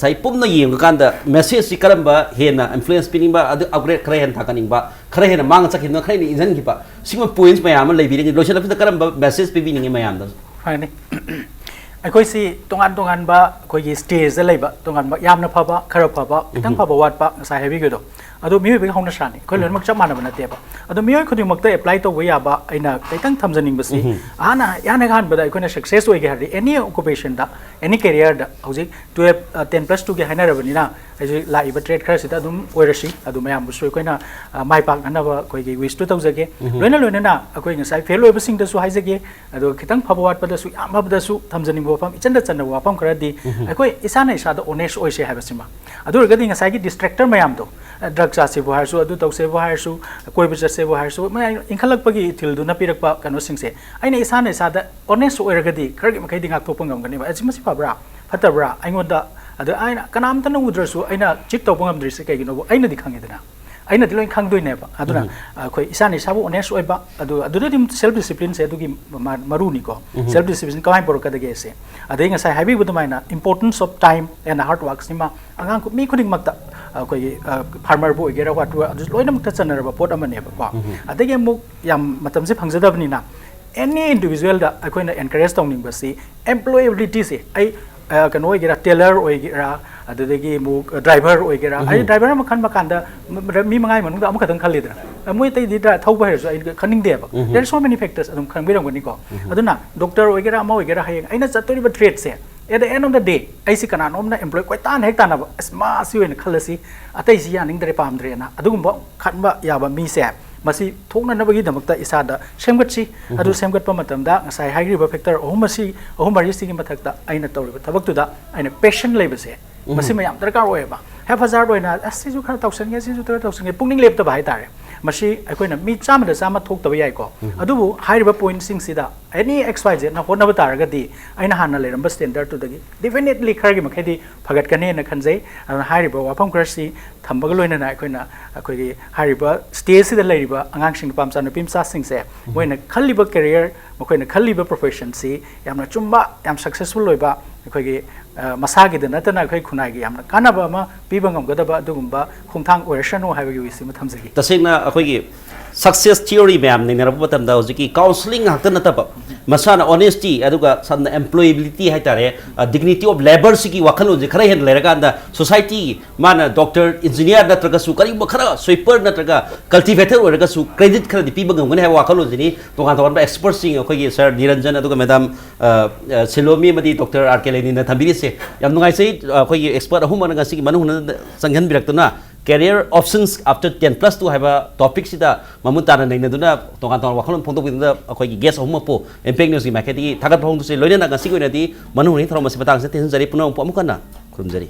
sai pumna yeng kan da message si karamba hena influence pining ba adu upgrade khare hen thakaning ba khare hen mang chakhin na khare ni injan gi ba sima points mayam lai bi ni loisala da karamba message pe bi ni mayam da fine ꯑꯩꯈꯣꯏ ꯁꯤ ꯇꯣꯉꯥꯟ ꯇꯣꯉꯥꯟꯕ ꯑꯩꯈꯣꯏꯒꯤ ꯁ꯭ꯇꯦꯖꯗ ꯂꯩꯕ ꯇꯣꯉꯥꯟꯕ ꯌꯥꯝꯅ ꯐꯕ ꯈꯔ ꯐꯕ ꯈꯤꯇꯪ ꯐꯕ ꯋꯥꯠꯄ ꯉꯁꯥꯏ ꯍꯥꯏꯕꯤꯈꯤꯕꯗꯣ ꯑꯗꯣ ꯃꯤꯑꯣꯏꯕꯒꯤ ꯍꯧꯅꯁꯥꯅꯤ ꯑꯩꯈꯣꯏ ꯂꯣꯏꯅꯃꯛ ꯆꯞ ꯃꯥꯟꯅꯕ ꯅꯠꯇꯦꯕ ꯑꯗꯣ ꯃꯤꯑꯣꯏ ꯈꯨꯗꯤꯡꯃꯛꯇ ꯑꯦꯄ꯭ꯂꯥꯏ ꯇꯧꯕ ꯌꯥꯕ ꯑꯩꯅ ꯈꯤꯇꯪ ꯊꯝꯖꯅꯤꯡꯕꯁꯤ ꯑꯍꯥꯟꯕꯗ ꯑꯩꯈꯣꯏꯅ ꯁꯛꯁꯦꯁ ꯑꯣꯏꯒꯦ ꯍꯥꯏꯔꯗꯤ ꯑꯦꯅꯤ ꯑꯣꯀꯨꯄꯦꯁꯟꯗ ꯑꯦꯅꯤ ꯀꯦꯔꯤꯌꯔꯗ ꯍꯧꯖꯤꯛ 10+2ꯒꯤ ꯍꯥꯏꯅꯔꯕꯅꯤꯅ ꯍꯧꯖꯤꯛ ꯂꯥꯛꯏꯕ ꯇ꯭ꯔꯦꯠ ꯈꯔꯁꯤꯗ ꯑꯗꯨꯝ ꯑꯣꯏꯔꯁꯤ ꯑꯗꯨ ꯃꯌꯥꯝꯕꯨꯁꯨ ꯑꯩꯈꯣꯏꯅ ꯃꯥꯏ ꯄꯥꯛꯅꯅꯕ ꯑꯩꯈꯣꯏꯒꯤ ꯋꯤꯁꯇꯨ ꯇꯧꯖꯒꯦ ꯂꯣꯏꯅꯅ ꯑꯩꯈꯣꯏ ꯉꯁꯥꯏ ꯐꯦꯜ ꯑꯣꯏꯕꯁꯤꯡꯗꯁꯨ ꯍꯥꯏꯖꯒꯦ ꯑꯗꯨꯒ ꯈꯤꯇꯪ ꯐꯕ ꯋꯥꯠꯄꯗꯁꯨ ꯌꯥꯝ ꯐꯕꯗꯁꯨ ꯊꯝꯖꯅꯤꯡꯕ ꯋꯥꯐꯝ ꯏꯆꯟꯗ ꯆꯟꯅꯕ ꯋꯥꯐꯝ ꯈꯔꯗꯤ ꯑꯩꯈꯣꯏ ꯏꯁꯥꯅ ꯏꯁꯥꯗ ꯑꯣꯅꯦꯁ ꯑꯣꯏꯁꯦ ꯍꯥꯏꯕꯁꯤꯃ ꯑꯗꯨ ꯑꯣꯏꯔꯒꯗꯤ ꯉꯁꯥꯏꯒꯤ ꯗꯤꯁꯇ꯭ꯔꯦꯛꯇꯔ ꯃꯌꯥꯝꯗꯣ ꯗ꯭ꯔꯒ ꯆꯥꯁꯤꯕꯨ ꯍꯥꯏꯔꯁꯨ ꯑꯗꯨ ꯇꯧꯁꯦꯕꯨ ꯍꯥꯏꯔꯁꯨ ꯀꯣꯏꯕ ꯆꯠꯁꯦꯕꯨ ꯍꯥꯏꯔꯁꯨ ꯏꯟꯈꯠꯂꯛꯄꯒꯤ ꯏꯊꯤꯜꯗꯨꯅ ꯄꯤꯔꯛꯄ ꯀꯩꯅꯣꯁꯤꯡꯁꯦ ꯑꯩꯅ ꯏꯁꯥꯅ ꯏꯁꯥꯗ ꯑꯣꯅꯦꯁ ꯑꯣꯏꯔꯒꯗꯤ ꯈꯔꯒꯤ ꯃꯈꯩꯗꯤ ꯉꯥꯛꯊꯣꯛꯄ ꯉꯝꯒꯅꯦꯕ ꯑꯁꯤ ꯃꯁꯤ ꯐꯕ꯭ꯔꯥ ꯐꯠꯇꯕ꯭ꯔꯥ ꯑꯩꯉꯣꯟꯗ ꯑꯗ ꯑꯩꯅ ꯀꯅꯥꯝꯇꯅ ꯎꯗ꯭ꯔꯁꯨ ꯑꯩꯅ ꯆꯤꯠ ꯇꯧꯕ ꯉꯝꯗ꯭ꯔꯤꯁꯦ ꯀꯩꯒꯤꯅꯣꯕ ꯑꯩꯅꯗꯤ ꯈꯪꯉꯦꯗꯅ aina di loin khang doi ne ba aduna khoi isani sabu honest oi ba adu dim self discipline se adugi maru ni ko self discipline ka hai por ka de se adai nga sai habi bu maina importance of time and hard work sima angang ko mi khuding makta khoi farmer bo gera wa tu adu loinam ta chanar ba pot amane ba ko adai mu yam matam se phangja da bani na any individual da akoina encourage tong ning ba si employability se ai kan oi gera tailor oi gera adudagi mu driver oi gera ai driver ma khan ma kan da mi mangai manung da amukha dang khali da moi tai di da thau ba so ai khaning de ba there are so many factors adum khang bi rang ni ko aduna doctor oi gera ma oi gera hai aina chatori ba trade se at the end of the day ai si kana nom na employee koi tan hek tan ba asma si wen khalasi atai si ya ning dre pam dre na adugum ba khan ba ya ba mi se masi thokna na bagi damakta isada semgatsi adu semgat pa matamda ngasai hairi ba factor ohum mari si gi mathakta aina tawri thabak tu da aina patient lebase masi mayam darkar oi ba haphazard oina asi ju khana tawsan ge si ju tawsan ge pungning lep ta bai tare masi akoina mi chama da chama thok ta bai ko adubu hairi ba point sing sida any xyz na hona ba tar ga di aina hana le ramba standard tu dagi definitely khargi makhedi phagat kane na khanjai hairi ba wapam krasi thambag loina na akoina akoi hairi ba stage sida lai ba angang sing pam chan pim sa sing se moina khalli ba career mokoina khalli ba profession si yamna chumba yam successful loi ba akoi masagi da natana akoi khunai gi yamna kana ba ma piba ngam ga da ba dugumba khungthang oration ha ba gi si ma thamjagi tasengna akoi gi success theory ma'am ni narabu tam da hojiki counseling hakta nataba masana honesty aduga sanna employability hai tare dignity of labor sigi wakhalo je khara hen leraga anda society mana doctor engineer natraga su kari ba khara sweeper natraga cultivator oraga su credit khara di piba ngam ne ha wakhalo jini to kan ba expert sing akoi gi sir Niranjan aduga madam Silomi madi Dr. RK Lenin na thambiri se yam nungai sei akoi gi expert ahum na sigi manu na sanghan birakna career options after 10+2 have a topic sida mamutana nei naduna tongan tongan wakhalon phongtok bidna akoi gi guest ahum po impact news gi market gi thagat phong tu se loina na ga sigi na di manu ni throm se batang se tension jari punong po amukana khurumjari